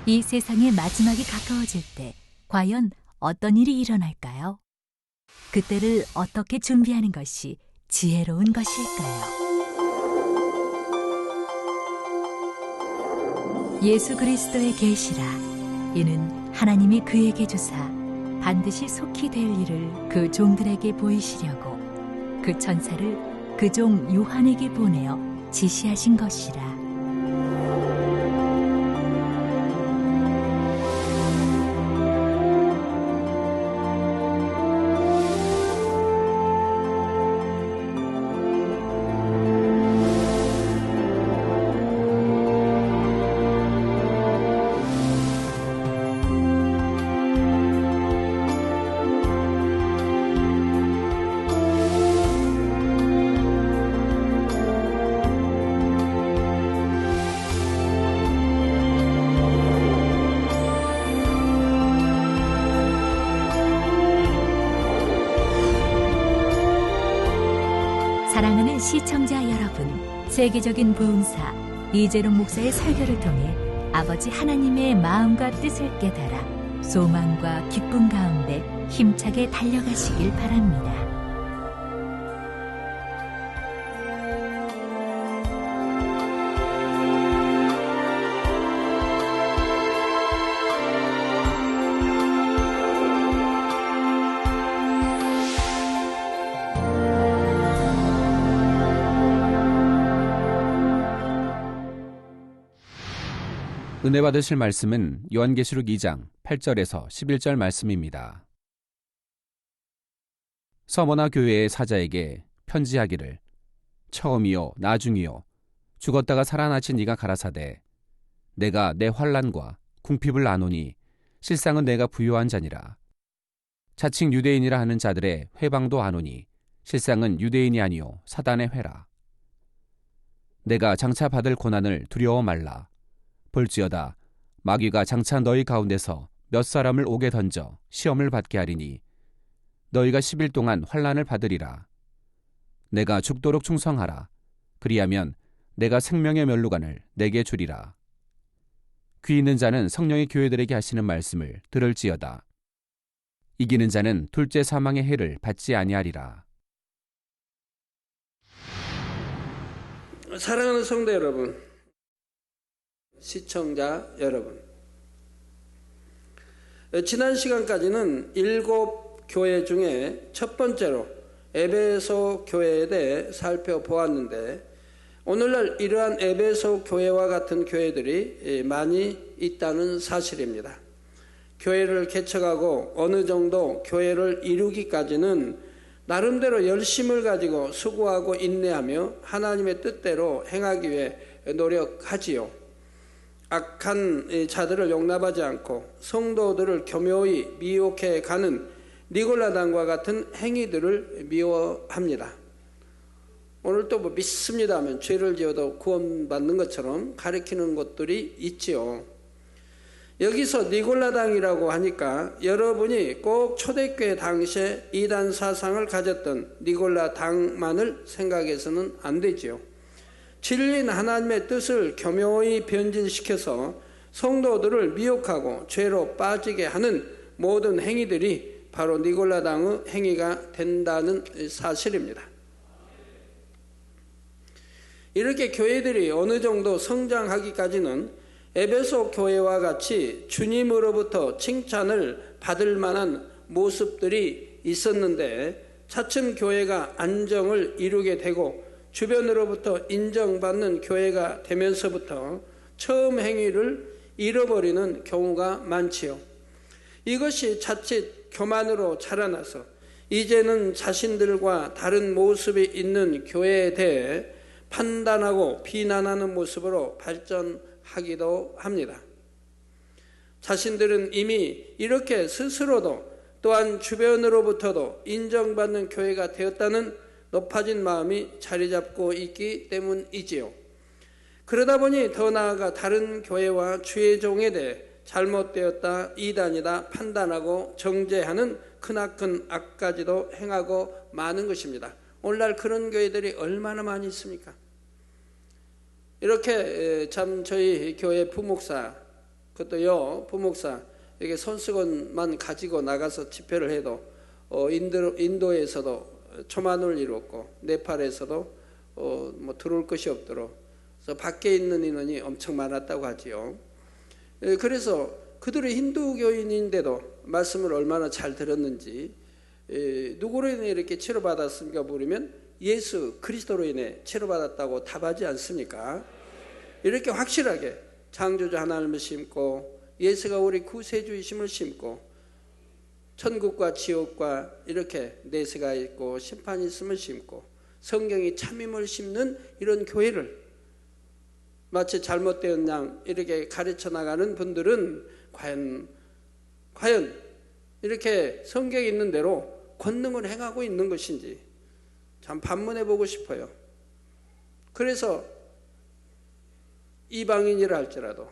이 세상의 마지막이 가까워질 때 과연 어떤 일이 일어날까요? 그때를 어떻게 준비하는 것이 지혜로운 것일까요? 예수 그리스도의 계시라. 이는 하나님이 그에게 주사 반드시 속히 될 일을 그 종들에게 보이시려고 그 천사를 그 종 요한에게 보내어 지시하신 것이라. 사랑하는 시청자 여러분, 세계적인 부흥사 이재룡 목사의 설교를 통해 아버지 하나님의 마음과 뜻을 깨달아 소망과 기쁨 가운데 힘차게 달려가시길 바랍니다. 은혜 받으실 말씀은 요한계시록 2장 8절에서 11절 말씀입니다. 서머나 교회의 사자에게 편지하기를 처음이요 나중이요 죽었다가 살아나신 네가 가라사대 내가 내 환난과 궁핍을 아노니 실상은 내가 부요한 자니라. 자칭 유대인이라 하는 자들의 회방도 아노니 실상은 유대인이 아니요 사단의 회라. 내가 장차 받을 고난을 두려워 말라. 볼지어다 마귀가 장차 너희 가운데서 몇 사람을 옥에 던져 시험을 받게 하리니 너희가 10일 동안 환난을 받으리라. 내가 죽도록 충성하라. 그리하면 내가 생명의 면류관을 내게 주리라. 귀 있는 자는 성령의 교회들에게 하시는 말씀을 들을지어다. 이기는 자는 둘째 사망의 해를 받지 아니하리라. 사랑하는 성도 여러분, 시청자 여러분, 지난 시간까지는 7교회 중에 첫 번째로 에베소 교회에 대해 살펴보았는데 오늘날 이러한 에베소 교회와 같은 교회들이 많이 있다는 사실입니다. 교회를 개척하고 어느 정도 교회를 이루기까지는 나름대로 열심을 가지고 수고하고 인내하며 하나님의 뜻대로 행하기 위해 노력하지요. 악한 자들을 용납하지 않고 성도들을 교묘히 미혹해 가는 니골라당과 같은 행위들을 미워합니다. 오늘 또 믿습니다 하면 죄를 지어도 구원받는 것처럼 가리키는 것들이 있지요. 여기서 니골라당이라고 하니까 여러분이 꼭 초대교회 당시에 이단 사상을 가졌던 니골라당만을 생각해서는 안 되지요. 진리인 하나님의 뜻을 교묘히 변질시켜서 성도들을 미혹하고 죄로 빠지게 하는 모든 행위들이 바로 니골라당의 행위가 된다는 사실입니다. 이렇게 교회들이 어느 정도 성장하기까지는 에베소 교회와 같이 주님으로부터 칭찬을 받을 만한 모습들이 있었는데 차츰 교회가 안정을 이루게 되고 주변으로부터 인정받는 교회가 되면서부터 처음 행위를 잃어버리는 경우가 많지요. 이것이 자칫 교만으로 자라나서 이제는 자신들과 다른 모습이 있는 교회에 대해 판단하고 비난하는 모습으로 발전하기도 합니다. 자신들은 이미 이렇게 스스로도 또한 주변으로부터도 인정받는 교회가 되었다는 높아진 마음이 자리 잡고 있기 때문이지요. 그러다 보니 더 나아가 다른 교회와 주의 종에 대해 잘못되었다, 이단이다 판단하고 정죄하는 크나큰 악까지도 행하고 마는 것입니다. 오늘날 그런 교회들이 얼마나 많이 있습니까? 이렇게 참 저희 교회 부목사 그것도요, 부목사, 이게 손수건만 가지고 나가서 집회를 해도 인도에서도 초만을 이뤘고 네팔에서도 뭐 들어올 것이 없도록 그래서 밖에 있는 인원이 엄청 많았다고 하지요. 그래서 그들이 힌두교인인데도 말씀을 얼마나 잘 들었는지 누구로 인해 이렇게 치료받았습니까? 물으면 예수 그리스도로 인해 치료받았다고 답하지 않습니까? 이렇게 확실하게 창조주 하나님을 심고 예수가 우리 구세주이심을 심고 천국과 지옥과 이렇게 내세가 있고 심판이 있음을 심고 성경이 참임을 심는 이런 교회를 마치 잘못된 양 이렇게 가르쳐 나가는 분들은 과연 이렇게 성경에 있는 대로 권능을 행하고 있는 것인지 참 반문해 보고 싶어요. 그래서 이방인이라 할지라도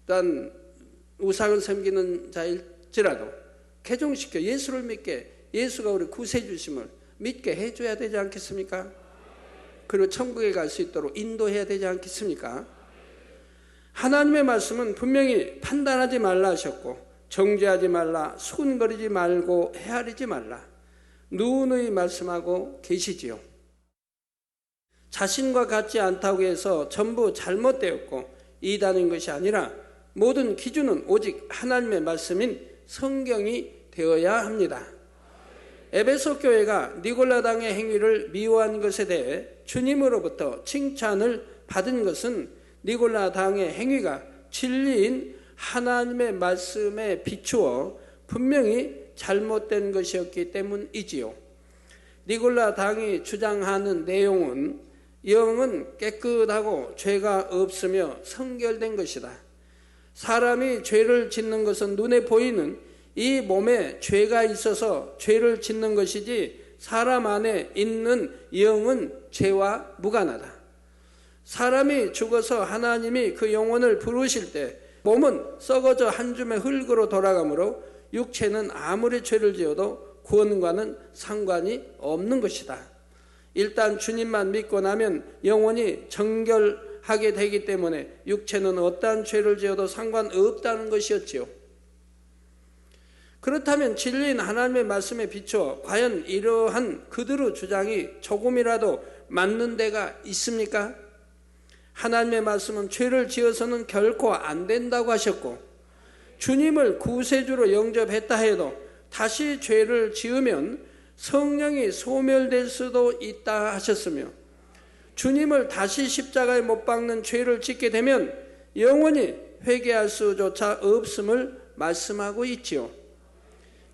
또한 우상을 섬기는 자일지라도 개종시켜 예수를 믿게, 예수가 우리 구세주심을 믿게 해줘야 되지 않겠습니까? 그리고 천국에 갈 수 있도록 인도해야 되지 않겠습니까? 하나님의 말씀은 분명히 판단하지 말라 하셨고 정죄하지 말라, 수군거리지 말고 헤아리지 말라 누누이 말씀하고 계시지요. 자신과 같지 않다고 해서 전부 잘못되었고 이단인 것이 아니라 모든 기준은 오직 하나님의 말씀인 성경이 되어야 합니다. 에베소 교회가 니골라당의 행위를 미워한 것에 대해 주님으로부터 칭찬을 받은 것은 니골라당의 행위가 진리인 하나님의 말씀에 비추어 분명히 잘못된 것이었기 때문이지요. 니골라당이 주장하는 내용은 영은 깨끗하고 죄가 없으며 성결된 것이다. 사람이 죄를 짓는 것은 눈에 보이는 이 몸에 죄가 있어서 죄를 짓는 것이지 사람 안에 있는 영은 죄와 무관하다. 사람이 죽어서 하나님이 그 영혼을 부르실 때 몸은 썩어져 한 줌의 흙으로 돌아가므로 육체는 아무리 죄를 지어도 구원과는 상관이 없는 것이다. 일단 주님만 믿고 나면 영혼이 정결하게 되기 때문에 육체는 어떠한 죄를 지어도 상관없다는 것이었지요. 그렇다면 진리인 하나님의 말씀에 비춰 과연 이러한 그들의 주장이 조금이라도 맞는 데가 있습니까? 하나님의 말씀은 죄를 지어서는 결코 안 된다고 하셨고 주님을 구세주로 영접했다 해도 다시 죄를 지으면 성령이 소멸될 수도 있다 하셨으며 주님을 다시 십자가에 못 박는 죄를 짓게 되면 영원히 회개할 수조차 없음을 말씀하고 있지요.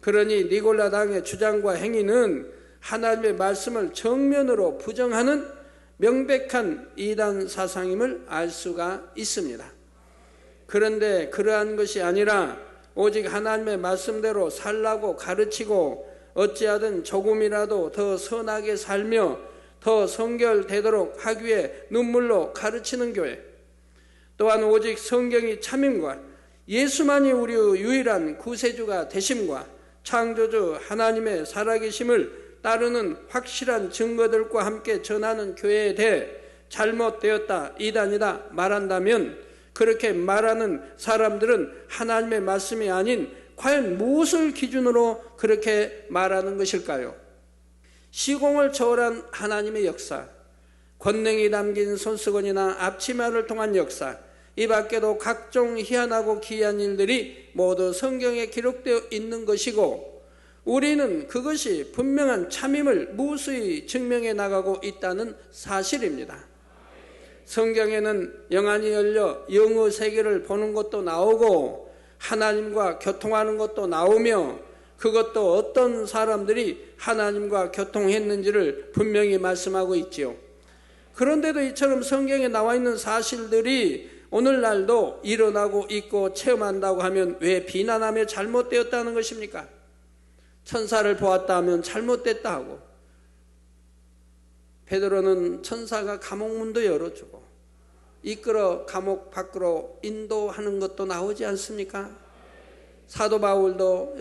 그러니 니골라당의 주장과 행위는 하나님의 말씀을 정면으로 부정하는 명백한 이단 사상임을 알 수가 있습니다. 그런데 그러한 것이 아니라 오직 하나님의 말씀대로 살라고 가르치고 어찌하든 조금이라도 더 선하게 살며 더 성결되도록 하기 위해 눈물로 가르치는 교회, 또한 오직 성경이 참임과 예수만이 우리의 유일한 구세주가 되심과 창조주 하나님의 살아계심을 따르는 확실한 증거들과 함께 전하는 교회에 대해 잘못되었다, 이단이다 말한다면 그렇게 말하는 사람들은 하나님의 말씀이 아닌 과연 무엇을 기준으로 그렇게 말하는 것일까요? 시공을 초월한 하나님의 역사, 권능이 담긴 손수건이나 앞치마를 통한 역사, 이 밖에도 각종 희한하고 기이한 일들이 모두 성경에 기록되어 있는 것이고 우리는 그것이 분명한 참임을 무수히 증명해 나가고 있다는 사실입니다. 성경에는 영안이 열려 영의 세계를 보는 것도 나오고 하나님과 교통하는 것도 나오며 그것도 어떤 사람들이 하나님과 교통했는지를 분명히 말씀하고 있지요. 그런데도 이처럼 성경에 나와 있는 사실들이 오늘날도 일어나고 있고 체험한다고 하면 왜 비난하며 잘못되었다는 것입니까? 천사를 보았다 하면 잘못됐다 하고 베드로는 천사가 감옥문도 열어주고 이끌어 감옥 밖으로 인도하는 것도 나오지 않습니까? 사도 바울도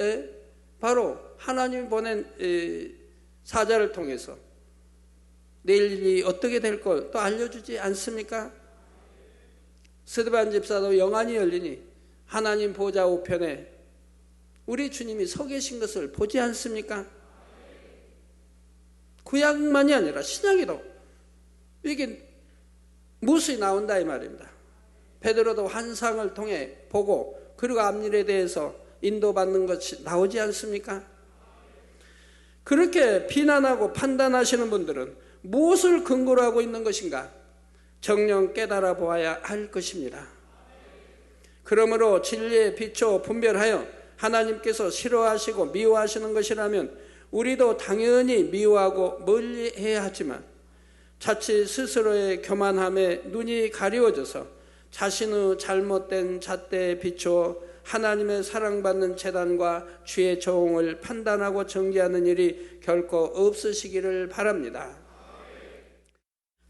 바로 하나님이 보낸 사자를 통해서 내일 일이 어떻게 될 걸 또 알려주지 않습니까? 스데반 집사도 영안이 열리니 하나님 보좌 우편에 우리 주님이 서 계신 것을 보지 않습니까? 구약만이 아니라 신약에도 이게 무수히 나온다 이 말입니다. 베드로도 환상을 통해 보고 그리고 앞일에 대해서 인도받는 것이 나오지 않습니까? 그렇게 비난하고 판단하시는 분들은 무엇을 근거로 하고 있는 것인가? 정녕 깨달아 보아야 할 것입니다. 그러므로 진리의 빛으로 분별하여 하나님께서 싫어하시고 미워하시는 것이라면 우리도 당연히 미워하고 멀리해야 하지만 자칫 스스로의 교만함에 눈이 가리워져서 자신의 잘못된 잣대에 비추어 하나님의 사랑받는 재단과 주의 종을 판단하고 정죄하는 일이 결코 없으시기를 바랍니다.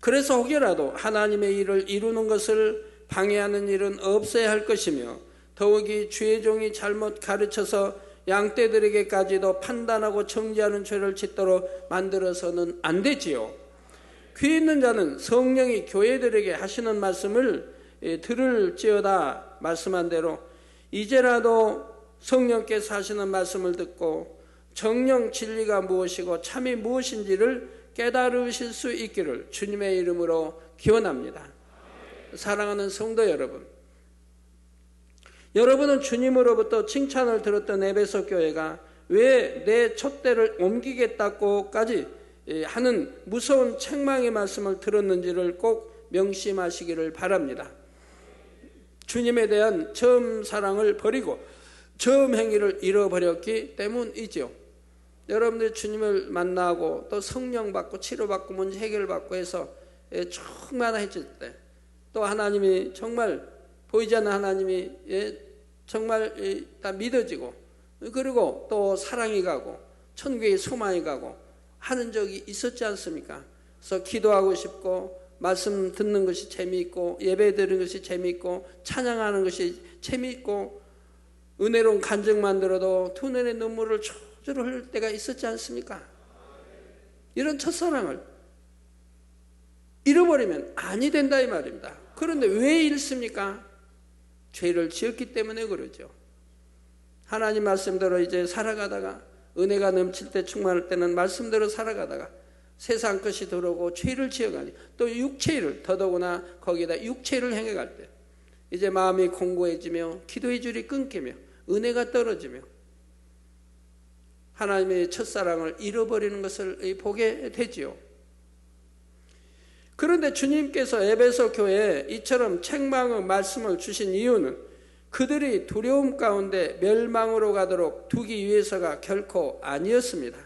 그래서 혹여라도 하나님의 일을 이루는 것을 방해하는 일은 없어야 할 것이며 더욱이 주의 종이 잘못 가르쳐서 양떼들에게까지도 판단하고 정죄하는 죄를 짓도록 만들어서는 안 되지요. 귀 있는 자는 성령이 교회들에게 하시는 말씀을 들을지어다 말씀한 대로 이제라도 성령께서 하시는 말씀을 듣고 정령 진리가 무엇이고 참이 무엇인지를 깨달으실 수 있기를 주님의 이름으로 기원합니다. 사랑하는 성도 여러분, 여러분은 주님으로부터 칭찬을 들었던 에베소 교회가 왜 내 촛대를 옮기겠다고까지 하는 무서운 책망의 말씀을 들었는지를 꼭 명심하시기를 바랍니다. 주님에 대한 처음 사랑을 버리고 처음 행위를 잃어버렸기 때문이죠. 여러분들이 주님을 만나고 또 성령 받고 치료받고 문제 해결받고 해서 충만해질 때 또 하나님이 정말 보이지 않는 하나님이 정말 다 믿어지고 그리고 또 사랑이 가고 천국의 소망이 가고 하는 적이 있었지 않습니까? 그래서 기도하고 싶고 말씀 듣는 것이 재미있고 예배 드리는 것이 재미있고 찬양하는 것이 재미있고 은혜로운 간증만 들어도 두 눈의 눈물을 저절로 흘릴 때가 있었지 않습니까? 이런 첫사랑을 잃어버리면 아니 된다 이 말입니다. 그런데 왜 잃습니까? 죄를 지었기 때문에 그러죠. 하나님 말씀대로 이제 살아가다가 은혜가 넘칠 때 충만할 때는 말씀대로 살아가다가 세상 것이 들어오고 죄를 지어가니 또 육체를 더더구나 거기다 육체를 행해갈 때 이제 마음이 공고해지며 기도의 줄이 끊기며 은혜가 떨어지며 하나님의 첫사랑을 잃어버리는 것을 보게 되지요. 그런데 주님께서 에베소 교회에 이처럼 책망의 말씀을 주신 이유는 그들이 두려움 가운데 멸망으로 가도록 두기 위해서가 결코 아니었습니다.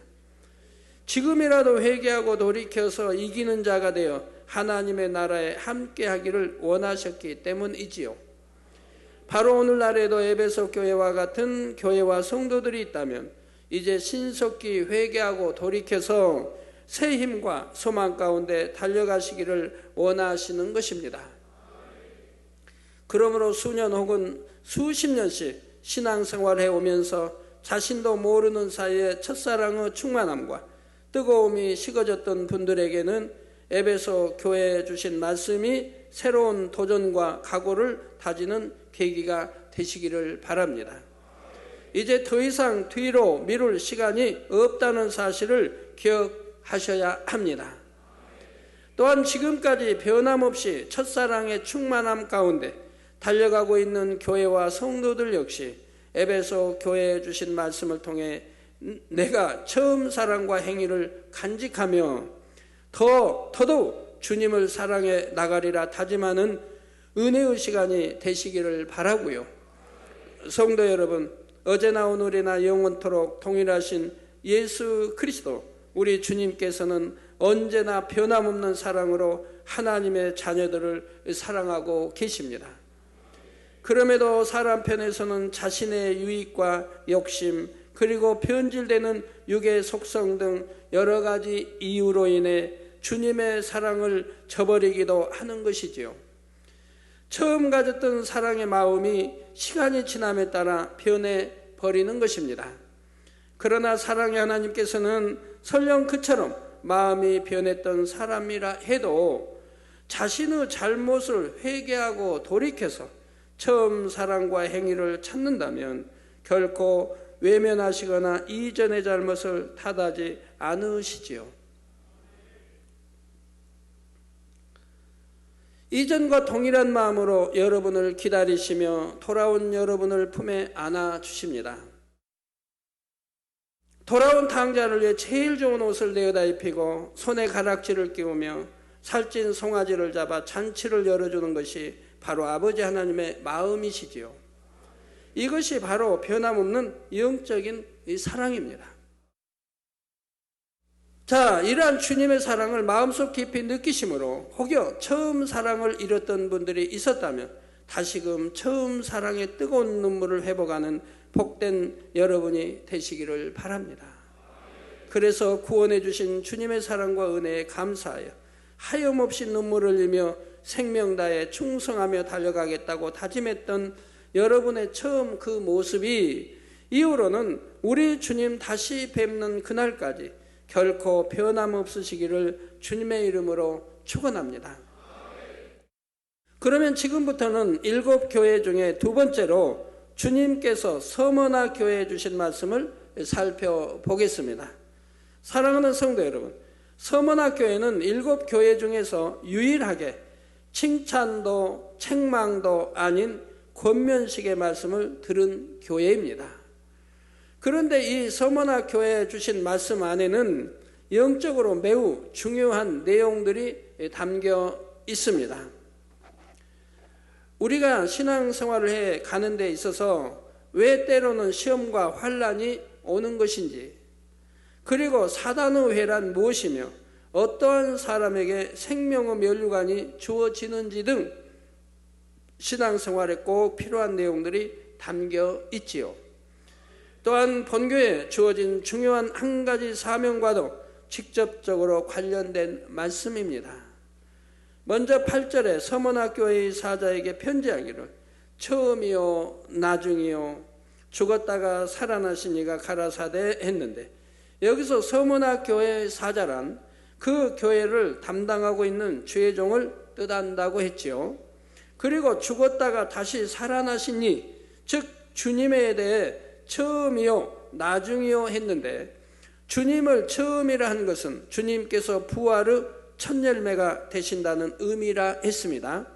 지금이라도 회개하고 돌이켜서 이기는 자가 되어 하나님의 나라에 함께하기를 원하셨기 때문이지요. 바로 오늘날에도 에베소 교회와 같은 교회와 성도들이 있다면 이제 신속히 회개하고 돌이켜서 새 힘과 소망 가운데 달려가시기를 원하시는 것입니다. 그러므로 수년 혹은 수십 년씩 신앙생활을 해오면서 자신도 모르는 사이에 첫사랑의 충만함과 뜨거움이 식어졌던 분들에게는 에베소 교회에 주신 말씀이 새로운 도전과 각오를 다지는 계기가 되시기를 바랍니다. 이제 더 이상 뒤로 미룰 시간이 없다는 사실을 기억하셔야 합니다. 또한 지금까지 변함없이 첫사랑의 충만함 가운데 달려가고 있는 교회와 성도들 역시 에베소 교회에 주신 말씀을 통해 내가 처음 사랑과 행위를 간직하며 더더욱 주님을 사랑해 나가리라 다짐하는 은혜의 시간이 되시기를 바라고요. 성도 여러분, 어제나 오늘이나 영원토록 동일하신 예수 그리스도 우리 주님께서는 언제나 변함없는 사랑으로 하나님의 자녀들을 사랑하고 계십니다. 그럼에도 사람 편에서는 자신의 유익과 욕심 그리고 변질되는 육의 속성 등 여러 가지 이유로 인해 주님의 사랑을 저버리기도 하는 것이지요. 처음 가졌던 사랑의 마음이 시간이 지남에 따라 변해버리는 것입니다. 그러나 사랑의 하나님께서는 설령 그처럼 마음이 변했던 사람이라 해도 자신의 잘못을 회개하고 돌이켜서 처음 사랑과 행위를 찾는다면 결코 외면하시거나 이전의 잘못을 탓하지 않으시지요. 이전과 동일한 마음으로 여러분을 기다리시며 돌아온 여러분을 품에 안아 주십니다. 돌아온 탕자를 위해 제일 좋은 옷을 내어다 입히고 손에 가락지를 끼우며 살찐 송아지를 잡아 잔치를 열어주는 것이 바로 아버지 하나님의 마음이시지요. 이것이 바로 변함없는 영적인 이 사랑입니다. 자, 이러한 주님의 사랑을 마음속 깊이 느끼심으로 혹여 처음 사랑을 잃었던 분들이 있었다면 다시금 처음 사랑의 뜨거운 눈물을 회복하는 복된 여러분이 되시기를 바랍니다. 그래서 구원해 주신 주님의 사랑과 은혜에 감사하여 하염없이 눈물을 흘리며 생명 다해 충성하며 달려가겠다고 다짐했던 여러분의 처음 그 모습이 이후로는 우리 주님 다시 뵙는 그날까지 결코 변함없으시기를 주님의 이름으로 축원합니다. 그러면 지금부터는 7교회 중에 두 번째로 주님께서 서머나 교회에 주신 말씀을 살펴보겠습니다. 사랑하는 성도 여러분, 서머나 교회는 7교회 중에서 유일하게 칭찬도 책망도 아닌 권면식의 말씀을 들은 교회입니다. 그런데 이 서머나 교회에 주신 말씀 안에는 영적으로 매우 중요한 내용들이 담겨 있습니다. 우리가 신앙생활을 해 가는 데 있어서 왜 때로는 시험과 환난이 오는 것인지, 그리고 사단의 회란 무엇이며 어떠한 사람에게 생명의 면류관이 주어지는지 등 신앙생활에 꼭 필요한 내용들이 담겨 있지요. 또한 본교에 주어진 중요한 한 가지 사명과도 직접적으로 관련된 말씀입니다. 먼저 8절에 서머나 교회의 사자에게 편지하기를 처음이요 나중이요 죽었다가 살아나신 이가 가라사대 했는데, 여기서 서머나 교회의 사자란 그 교회를 담당하고 있는 주의 종을 뜻한다고 했지요. 그리고 죽었다가 다시 살아나신 이, 즉 주님에 대해 처음이요 나중이요 했는데, 주님을 처음이라 한 것은 주님께서 부활의 첫 열매가 되신다는 의미라 했습니다.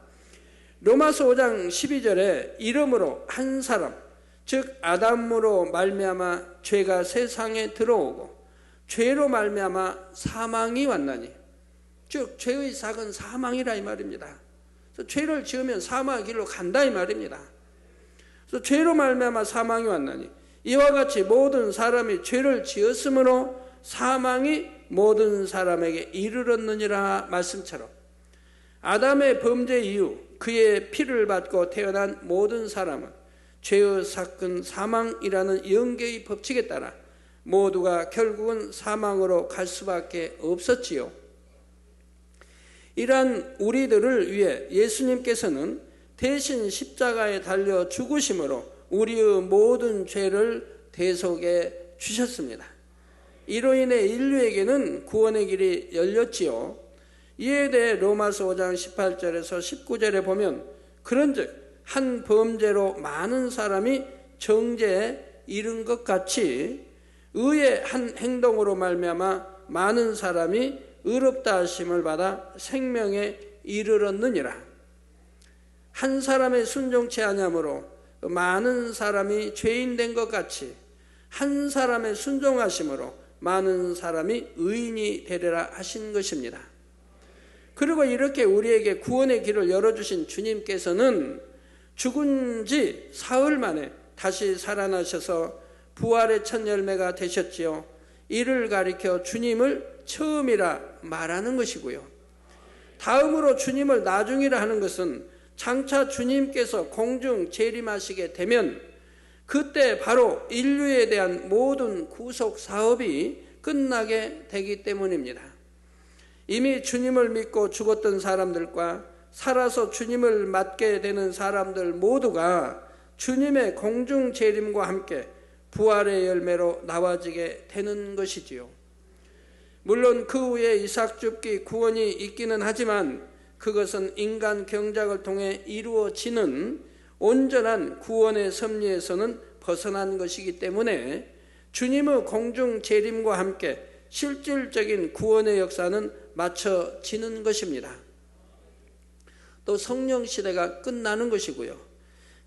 로마서 5장 12절에 이름으로 한 사람, 즉 아담으로 말미암아 죄가 세상에 들어오고 죄로 말미암아 사망이 왔나니, 즉 죄의 삭은 사망이라 이 말입니다. 그래서 죄를 지으면 사망의 길로 간다 이 말입니다. 그래서 죄로 말미암아 사망이 왔나니 이와 같이 모든 사람이 죄를 지었으므로 사망이 모든 사람에게 이르렀느니라 말씀처럼 아담의 범죄 이후 그의 피를 받고 태어난 모든 사람은 죄의 삭은 사망이라는 영계의 법칙에 따라 모두가 결국은 사망으로 갈 수밖에 없었지요. 이러한 우리들을 위해 예수님께서는 대신 십자가에 달려 죽으심으로 우리의 모든 죄를 대속해 주셨습니다. 이로 인해 인류에게는 구원의 길이 열렸지요. 이에 대해 로마서 5장 18절에서 19절에 보면 그런즉 한 범죄로 많은 사람이 정죄에 이른 것 같이 의의 한 행동으로 말미암아 많은 사람이 의롭다 하심을 받아 생명에 이르렀느니라. 한 사람의 순종치 아니함으로 많은 사람이 죄인 된 것 같이 한 사람의 순종하심으로 많은 사람이 의인이 되리라 하신 것입니다. 그리고 이렇게 우리에게 구원의 길을 열어주신 주님께서는 죽은 지 사흘 만에 다시 살아나셔서 부활의 첫 열매가 되셨지요. 이를 가리켜 주님을 처음이라 말하는 것이고요. 다음으로 주님을 나중이라 하는 것은 장차 주님께서 공중 재림하시게 되면 그때 바로 인류에 대한 모든 구속 사업이 끝나게 되기 때문입니다. 이미 주님을 믿고 죽었던 사람들과 살아서 주님을 맞게 되는 사람들 모두가 주님의 공중 재림과 함께 부활의 열매로 나와지게 되는 것이지요. 물론 그 후에 이삭줍기 구원이 있기는 하지만 그것은 인간 경작을 통해 이루어지는 온전한 구원의 섭리에서는 벗어난 것이기 때문에 주님의 공중 재림과 함께 실질적인 구원의 역사는 마쳐지는 것입니다. 또 성령 시대가 끝나는 것이고요.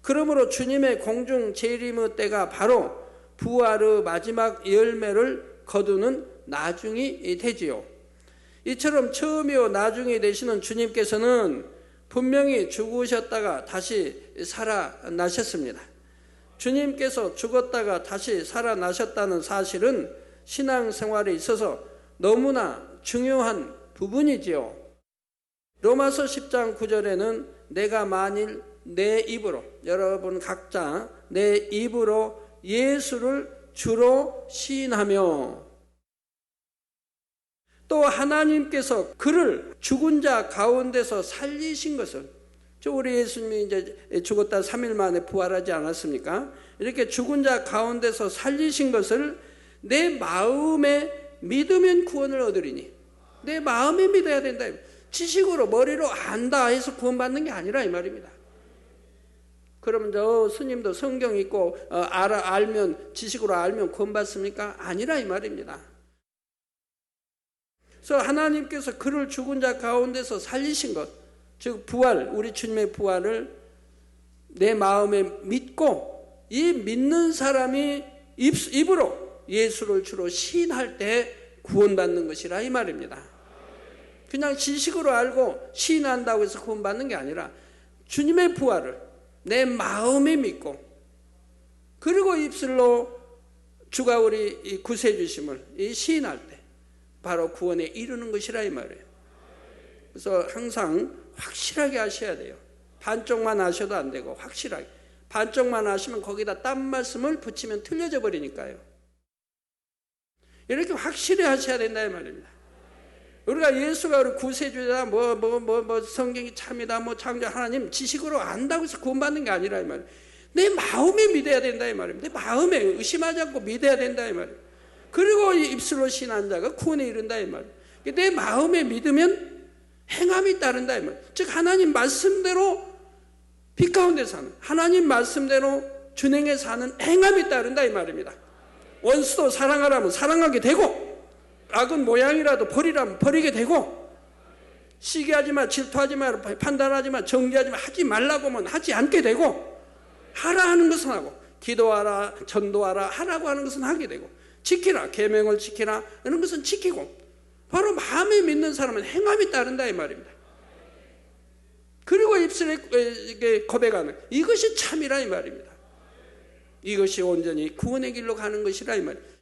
그러므로 주님의 공중 재림의 때가 바로 부활의 마지막 열매를 거두는 나중이 되지요. 이처럼 처음이요 나중이 되시는 주님께서는 분명히 죽으셨다가 다시 살아나셨습니다. 주님께서 죽었다가 다시 살아나셨다는 사실은 신앙생활에 있어서 너무나 중요한 부분이지요. 로마서 10장 9절에는 내가 만일 내 입으로, 여러분 각자 내 입으로 예수를 주로 시인하며 또 하나님께서 그를 죽은 자 가운데서 살리신 것을, 우리 예수님이 이제 죽었다 3일 만에 부활하지 않았습니까? 이렇게 죽은 자 가운데서 살리신 것을 내 마음에 믿으면 구원을 얻으리니, 내 마음에 믿어야 된다. 지식으로 머리로 안다 해서 구원받는 게 아니라 이 말입니다. 그러면 저 스님도 성경 읽고 알면, 지식으로 알면 구원받습니까? 아니라 이 말입니다. 그래서 하나님께서 그를 죽은 자 가운데서 살리신 것, 즉 부활, 우리 주님의 부활을 내 마음에 믿고 이 믿는 사람이 입으로 예수를 주로 시인할 때 구원받는 것이라 이 말입니다. 그냥 지식으로 알고 시인한다고 해서 구원받는 게 아니라 주님의 부활을 내 마음에 믿고 그리고 입술로 주가 우리 구세주심을 시인할 때 바로 구원에 이르는 것이라 이 말이에요. 그래서 항상 확실하게 하셔야 돼요. 반쪽만 하셔도 안 되고 확실하게. 반쪽만 하시면 거기다 딴 말씀을 붙이면 틀려져 버리니까요. 이렇게 확실히 하셔야 된다 이 말입니다. 우리가 예수가 우리 구세주다, 성경이 참이다, 창조 하나님 지식으로 안다고 해서 구원받는 게 아니라 이 말이에요. 내 마음에 믿어야 된다 이 말입니다. 내 마음에 의심하지 않고 믿어야 된다 이 말이에요. 그리고 입술로 신한 자가 구원에 이른다 이 말이에요. 내 마음에 믿으면 행함이 따른다 이 말이에요. 즉 하나님 말씀대로 빛 가운데 사는, 하나님 말씀대로 준행해 사는 행함이 따른다 이 말입니다. 원수도 사랑하라면 사랑하게 되고, 악은 모양이라도 버리라면 버리게 되고, 시기하지 마, 질투하지 마, 판단하지 마, 정죄하지 마, 하지 말라고 하면 하지 않게 되고, 하라 하는 것은 하고, 기도하라, 전도하라, 하라고 하는 것은 하게 되고, 지키라, 계명을 지키라, 이런 것은 지키고, 바로 마음에 믿는 사람은 행함이 따른다 이 말입니다. 그리고 입술에 고백하는 이것이 참이라 이 말입니다. 이것이 온전히 구원의 길로 가는 것이라 이 말입니다.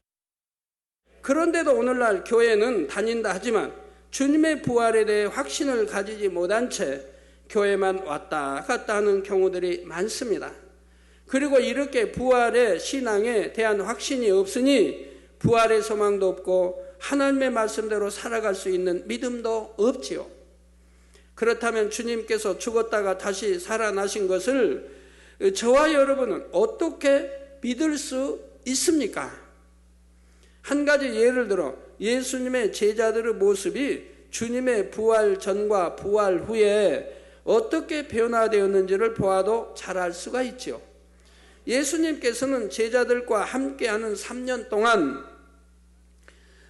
그런데도 오늘날 교회는 다닌다 하지만 주님의 부활에 대해 확신을 가지지 못한 채 교회만 왔다 갔다 하는 경우들이 많습니다. 그리고 이렇게 부활의 신앙에 대한 확신이 없으니 부활의 소망도 없고 하나님의 말씀대로 살아갈 수 있는 믿음도 없지요. 그렇다면 주님께서 죽었다가 다시 살아나신 것을 저와 여러분은 어떻게 믿을 수 있습니까? 한 가지 예를 들어 예수님의 제자들의 모습이 주님의 부활 전과 부활 후에 어떻게 변화되었는지를 보아도 잘 알 수가 있죠. 예수님께서는 제자들과 함께하는 3년 동안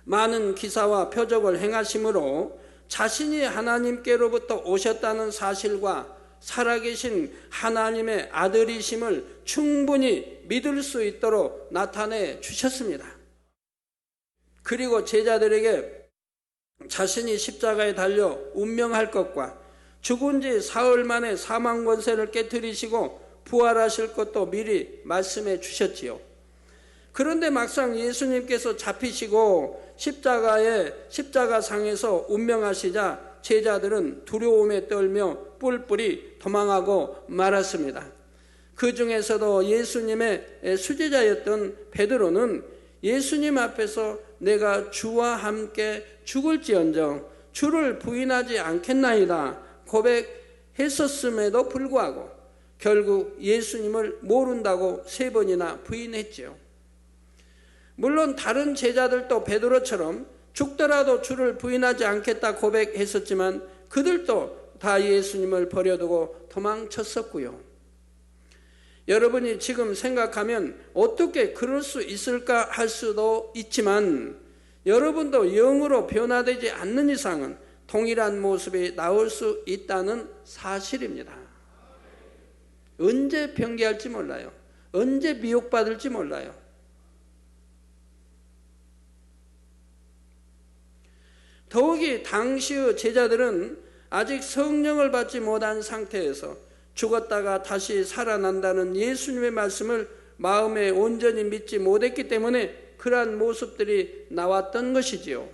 많은 기사와 표적을 행하심으로 자신이 하나님께로부터 오셨다는 사실과 살아계신 하나님의 아들이심을 충분히 믿을 수 있도록 나타내 주셨습니다. 그리고 제자들에게 자신이 십자가에 달려 운명할 것과 죽은 지 사흘 만에 사망 권세를 깨뜨리시고 부활하실 것도 미리 말씀해 주셨지요. 그런데 막상 예수님께서 잡히시고 십자가상에서 운명하시자 제자들은 두려움에 떨며 뿔뿔이 도망하고 말았습니다. 그 중에서도 예수님의 수제자였던 베드로는 예수님 앞에서 내가 주와 함께 죽을지언정 주를 부인하지 않겠나이다 고백했었음에도 불구하고 결국 예수님을 모른다고 3번이나 부인했지요. 물론 다른 제자들도 베드로처럼 죽더라도 주를 부인하지 않겠다 고백했었지만 그들도 다 예수님을 버려두고 도망쳤었고요. 여러분이 지금 생각하면 어떻게 그럴 수 있을까 할 수도 있지만 여러분도 영으로 변화되지 않는 이상은 동일한 모습이 나올 수 있다는 사실입니다. 언제 변개할지 몰라요. 언제 미혹받을지 몰라요. 더욱이 당시의 제자들은 아직 성령을 받지 못한 상태에서 죽었다가 다시 살아난다는 예수님의 말씀을 마음에 온전히 믿지 못했기 때문에 그러한 모습들이 나왔던 것이지요.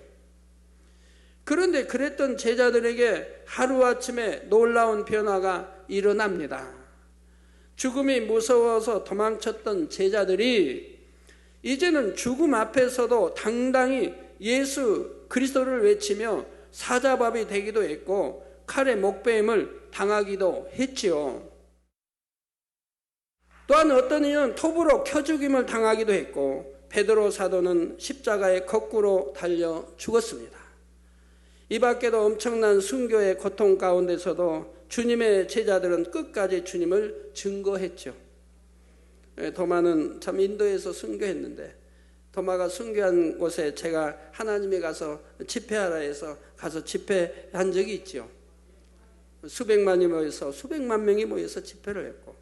그런데 그랬던 제자들에게 하루아침에 놀라운 변화가 일어납니다. 죽음이 무서워서 도망쳤던 제자들이 이제는 죽음 앞에서도 당당히 예수 그리스도를 외치며 사자밥이 되기도 했고 칼의 목베임을 당하기도 했지요. 또한 어떤 이는 톱으로 켜 죽임을 당하기도 했고 베드로 사도는 십자가에 거꾸로 달려 죽었습니다. 이 밖에도 엄청난 순교의 고통 가운데서도 주님의 제자들은 끝까지 주님을 증거했죠. 도마는 참 인도에서 순교했는데 도마가 순교한 곳에 제가 하나님이 가서 집회하라 해서 가서 집회한 적이 있죠. 수백만이 모여서 수백만 명이 모여서 집회를 했고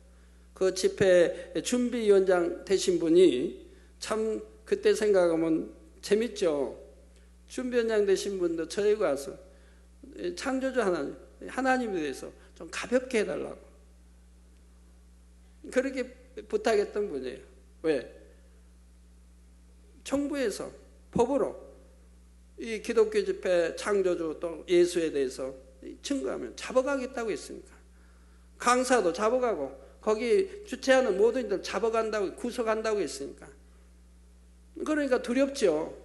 그 집회 준비위원장 되신 분이 참 그때 생각하면 재밌죠. 준비위원장 되신 분도 저에게 와서 창조주 하나님에 대해서 좀 가볍게 해달라고 그렇게 부탁했던 분이에요. 왜? 정부에서 법으로 이 기독교 집회 창조주 또 예수에 대해서 증거하면 잡아가겠다고 했으니까 강사도 잡아가고 거기 주최하는 모든 이들 잡아간다고 구속한다고 했으니까 그러니까 두렵죠.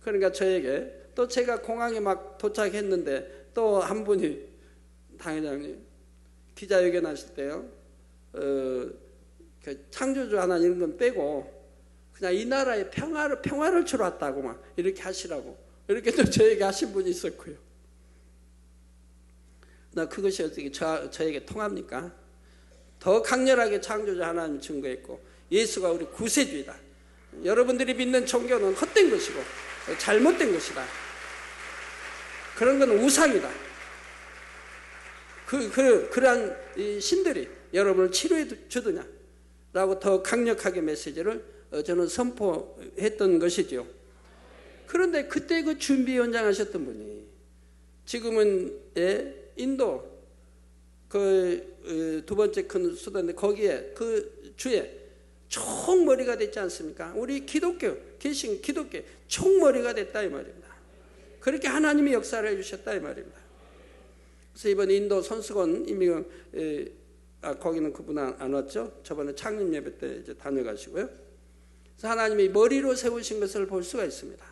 그러니까 저에게 또 제가 공항에 막 도착했는데 또 한 분이 당회장님 기자회견 하실 때요 그 창조주 하나 이런 건 빼고 그냥 이 나라의 평화를 주러 왔다고 막 이렇게 하시라고 이렇게 또 저에게 하신 분이 있었고요. 나 그것이 어떻게 저에게 통합니까? 더 강렬하게 창조주 하나님 증거했고 예수가 우리 구세주이다. 여러분들이 믿는 종교는 헛된 것이고 잘못된 것이다. 그런 건 우상이다. 그러한 신들이 여러분을 치료해 주더냐 라고 더 강력하게 메시지를 저는 선포했던 것이죠. 그런데 그때 그 준비위원장 하셨던 분이 지금은 인도 그 두 번째 큰 수도인데 거기에 그 주에 총머리가 됐지 않습니까? 우리 기독교 계신 기독교 총머리가 됐다 이 말입니다. 그렇게 하나님이 역사를 해주셨다 이 말입니다. 그래서 이번 인도 손수건 임미경 거기는 그분 안 왔죠? 저번에 창립 예배 때 이제 다녀가시고요. 그래서 하나님이 머리로 세우신 것을 볼 수가 있습니다.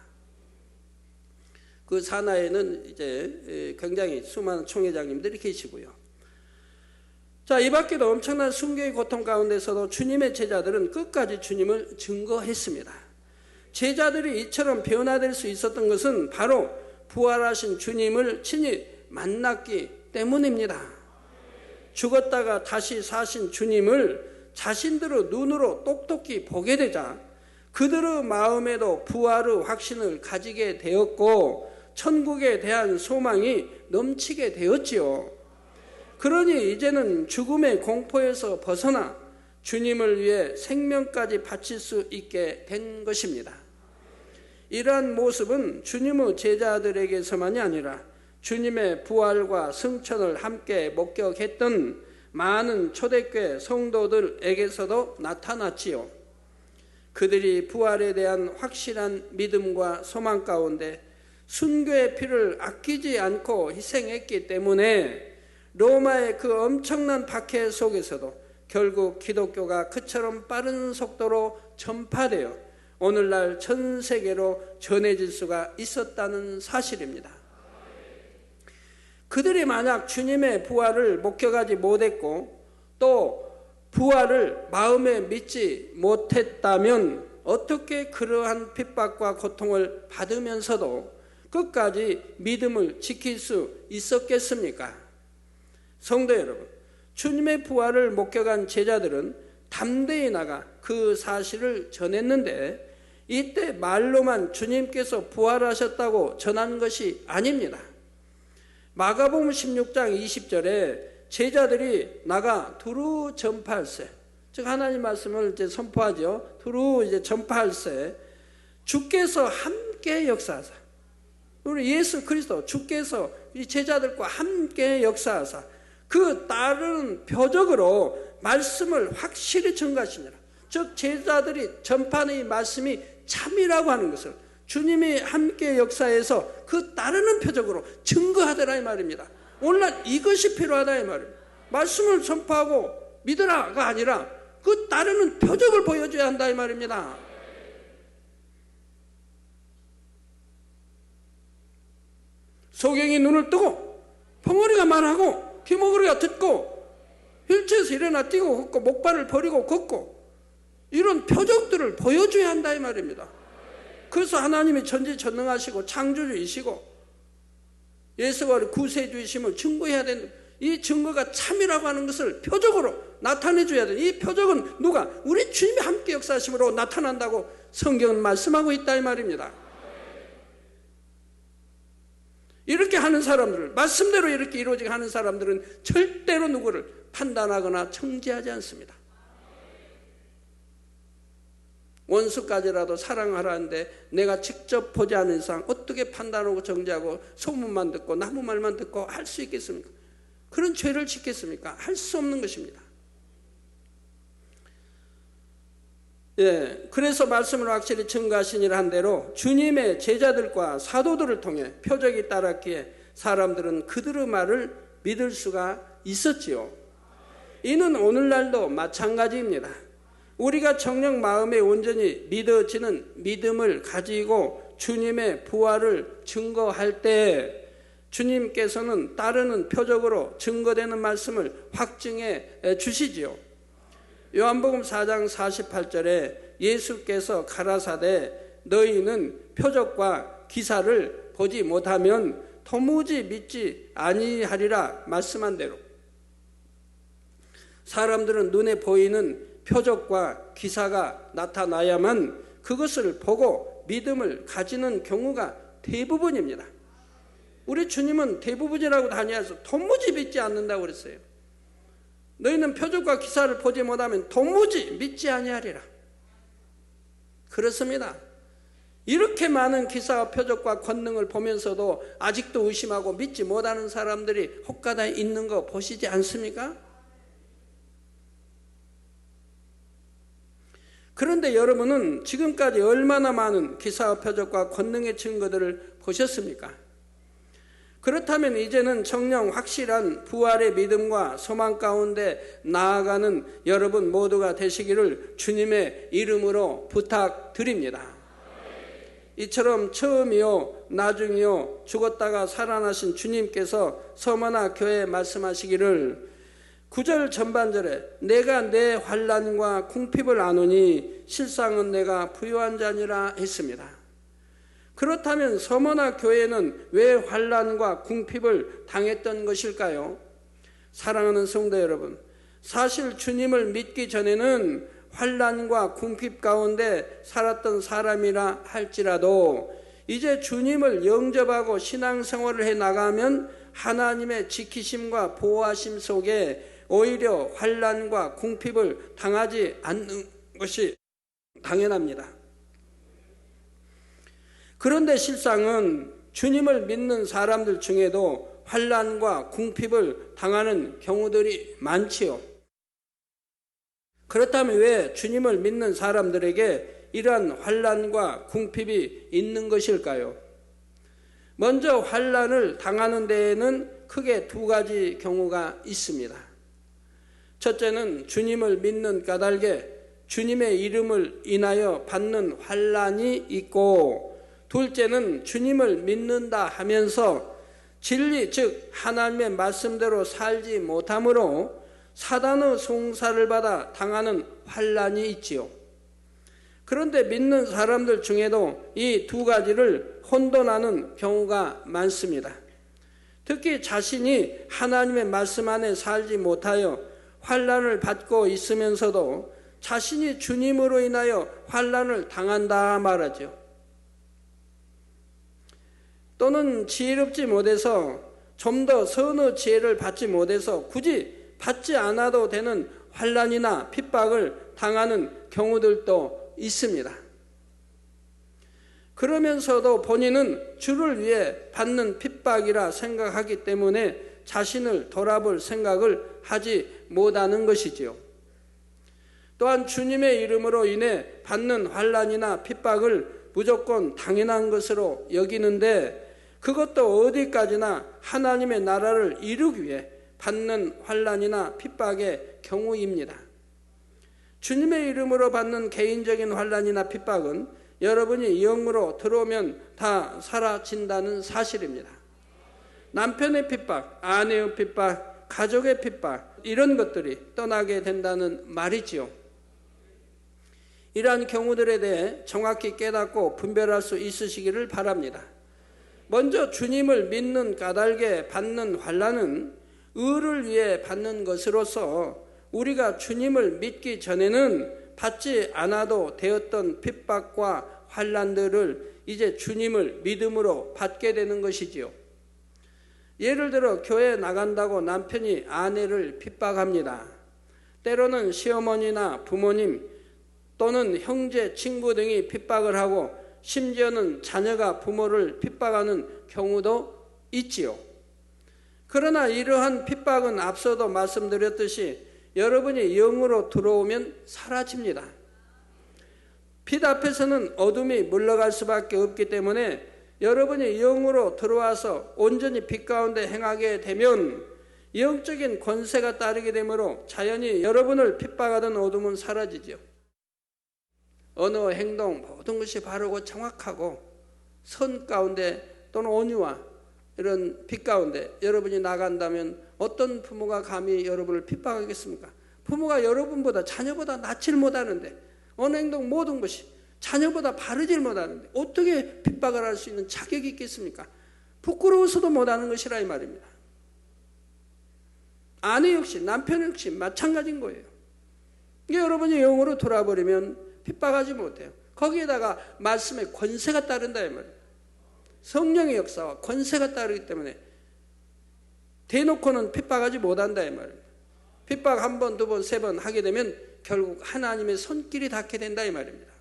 그 산하에는 이제 굉장히 수많은 총회장님들이 계시고요. 자, 이 밖에도 엄청난 순교의 고통 가운데서도 주님의 제자들은 끝까지 주님을 증거했습니다. 제자들이 이처럼 변화될 수 있었던 것은 바로 부활하신 주님을 친히 만났기 때문입니다. 죽었다가 다시 사신 주님을 자신들의 눈으로 똑똑히 보게 되자 그들의 마음에도 부활의 확신을 가지게 되었고 천국에 대한 소망이 넘치게 되었지요. 그러니 이제는 죽음의 공포에서 벗어나 주님을 위해 생명까지 바칠 수 있게 된 것입니다. 이러한 모습은 주님의 제자들에게서만이 아니라 주님의 부활과 승천을 함께 목격했던 많은 초대교회 성도들에게서도 나타났지요. 그들이 부활에 대한 확실한 믿음과 소망 가운데 순교의 피를 아끼지 않고 희생했기 때문에 로마의 그 엄청난 박해 속에서도 결국 기독교가 그처럼 빠른 속도로 전파되어 오늘날 전 세계로 전해질 수가 있었다는 사실입니다. 그들이 만약 주님의 부활을 목격하지 못했고 또 부활을 마음에 믿지 못했다면 어떻게 그러한 핍박과 고통을 받으면서도 끝까지 믿음을 지킬 수 있었겠습니까? 성도 여러분, 주님의 부활을 목격한 제자들은 담대히 나가 그 사실을 전했는데 이때 말로만 주님께서 부활하셨다고 전한 것이 아닙니다. 마가복음 16장 20절에 제자들이 나가 두루 전파할세, 즉 하나님 말씀을 이제 선포하죠. 두루 이제 전파할세, 주께서 함께 역사하사, 우리 예수 그리스도 주께서 이 제자들과 함께 역사하사 그 따르는 표적으로 말씀을 확실히 증거하시니라. 즉 제자들이 전파하는 이 말씀이 참이라고 하는 것을 주님이 함께 역사해서 그 따르는 표적으로 증거하더라 이 말입니다. 오늘날 이것이 필요하다 이 말입니다. 말씀을 전파하고 믿으라가 아니라 그 따르는 표적을 보여줘야 한다 이 말입니다. 소경이 눈을 뜨고 벙어리가 말하고 귀머거리가 듣고 휠체어에서 일어나 뛰고 걷고 목발을 버리고 걷고 이런 표적들을 보여줘야 한다 이 말입니다. 그래서 하나님이 전지전능하시고 창조주이시고 예수가 구세주이심을 증거해야 되는, 이 증거가 참이라고 하는 것을 표적으로 나타내줘야 되는, 이 표적은 누가? 우리 주님이 함께 역사하심으로 나타난다고 성경은 말씀하고 있다 이 말입니다. 이렇게 하는 사람들, 말씀대로 이렇게 이루어지게 하는 사람들은 절대로 누구를 판단하거나 정죄하지 않습니다. 원수까지라도 사랑하라는데 내가 직접 보지 않은 이상 어떻게 판단하고 정죄하고 소문만 듣고 나무말만 듣고 할 수 있겠습니까? 그런 죄를 짓겠습니까? 할 수 없는 것입니다. 그래서 말씀을 확실히 증거하시니라 한 대로 주님의 제자들과 사도들을 통해 표적이 따랐기에 사람들은 그들의 말을 믿을 수가 있었지요. 이는 오늘날도 마찬가지입니다. 우리가 정녕 마음에 온전히 믿어지는 믿음을 가지고 주님의 부활을 증거할 때 주님께서는 따르는 표적으로 증거되는 말씀을 확증해 주시지요. 요한복음 4장 48절에 예수께서 가라사대 너희는 표적과 기사를 보지 못하면 도무지 믿지 아니하리라 말씀한 대로 사람들은 눈에 보이는 표적과 기사가 나타나야만 그것을 보고 믿음을 가지는 경우가 대부분입니다. 우리 주님은 대부분이라고 다니면서 도무지 믿지 않는다고 그랬어요. 너희는 표적과 기사를 보지 못하면 도무지 믿지 아니하리라. 그렇습니다. 이렇게 많은 기사와 표적과 권능을 보면서도 아직도 의심하고 믿지 못하는 사람들이 혹가다에 있는 거 보시지 않습니까? 그런데 여러분은 지금까지 얼마나 많은 기사와 표적과 권능의 증거들을 보셨습니까? 그렇다면 이제는 정녕 확실한 부활의 믿음과 소망 가운데 나아가는 여러분 모두가 되시기를 주님의 이름으로 부탁드립니다. 이처럼 처음이요 나중이요 죽었다가 살아나신 주님께서 서머나 교회에 말씀하시기를 9절 전반절에 내가 내 환난과 궁핍을 아노니 실상은 내가 부유한 자니라 했습니다. 그렇다면 서머나 교회는 왜 환난과 궁핍을 당했던 것일까요? 사랑하는 성도 여러분, 사실 주님을 믿기 전에는 환난과 궁핍 가운데 살았던 사람이라 할지라도 이제 주님을 영접하고 신앙생활을 해나가면 하나님의 지키심과 보호하심 속에 오히려 환난과 궁핍을 당하지 않는 것이 당연합니다. 그런데 실상은 주님을 믿는 사람들 중에도 환난과 궁핍을 당하는 경우들이 많지요. 그렇다면 왜 주님을 믿는 사람들에게 이러한 환난과 궁핍이 있는 것일까요? 먼저 환난을 당하는 데에는 크게 두 가지 경우가 있습니다. 첫째는 주님을 믿는 까닭에 주님의 이름을 인하여 받는 환난이 있고, 둘째는 주님을 믿는다 하면서 진리 즉 하나님의 말씀대로 살지 못함으로 사단의 송사를 받아 당하는 환난이 있지요. 그런데 믿는 사람들 중에도 이 두 가지를 혼돈하는 경우가 많습니다. 특히 자신이 하나님의 말씀 안에 살지 못하여 환난을 받고 있으면서도 자신이 주님으로 인하여 환난을 당한다 말하죠. 또는 지혜롭지 못해서 좀 더 선의 지혜를 받지 못해서 굳이 받지 않아도 되는 환난이나 핍박을 당하는 경우들도 있습니다. 그러면서도 본인은 주를 위해 받는 핍박이라 생각하기 때문에 자신을 돌아볼 생각을 하지 못하는 것이지요. 또한 주님의 이름으로 인해 받는 환난이나 핍박을 무조건 당연한 것으로 여기는데 그것도 어디까지나 하나님의 나라를 이루기 위해 받는 환난이나 핍박의 경우입니다. 주님의 이름으로 받는 개인적인 환난이나 핍박은 여러분이 영으로 들어오면 다 사라진다는 사실입니다. 남편의 핍박, 아내의 핍박, 가족의 핍박 이런 것들이 떠나게 된다는 말이지요. 이러한 경우들에 대해 정확히 깨닫고 분별할 수 있으시기를 바랍니다. 먼저 주님을 믿는 까닭에 받는 환난은 의를 위해 받는 것으로서 우리가 주님을 믿기 전에는 받지 않아도 되었던 핍박과 환난들을 이제 주님을 믿음으로 받게 되는 것이지요. 예를 들어 교회에 나간다고 남편이 아내를 핍박합니다. 때로는 시어머니나 부모님 또는 형제, 친구 등이 핍박을 하고 심지어는 자녀가 부모를 핍박하는 경우도 있지요. 그러나 이러한 핍박은 앞서도 말씀드렸듯이 여러분이 영으로 들어오면 사라집니다. 빛 앞에서는 어둠이 물러갈 수밖에 없기 때문에 여러분이 영으로 들어와서 온전히 빛 가운데 행하게 되면 영적인 권세가 따르게 되므로 자연히 여러분을 핍박하던 어둠은 사라지죠. 언어, 행동 모든 것이 바르고 정확하고 선 가운데 또는 온유와 이런 빛 가운데 여러분이 나간다면 어떤 부모가 감히 여러분을 핍박하겠습니까? 부모가 여러분보다 자녀보다 낫질 못하는데 언어, 행동 모든 것이 자녀보다 바르질 못하는데 어떻게 핍박을 할 수 있는 자격이 있겠습니까? 부끄러워서도 못하는 것이라 이 말입니다. 아내 역시 남편 역시 마찬가지인 거예요. 여러분이 영으로 돌아버리면 핍박하지 못해요. 거기에다가 말씀의 권세가 따른다 이 말이에요. 성령의 역사와 권세가 따르기 때문에 대놓고는 핍박하지 못한다 이 말이에요. 핍박 한 번, 두 번, 세 번 하게 되면 결국 하나님의 손길이 닿게 된다 이 말입니다.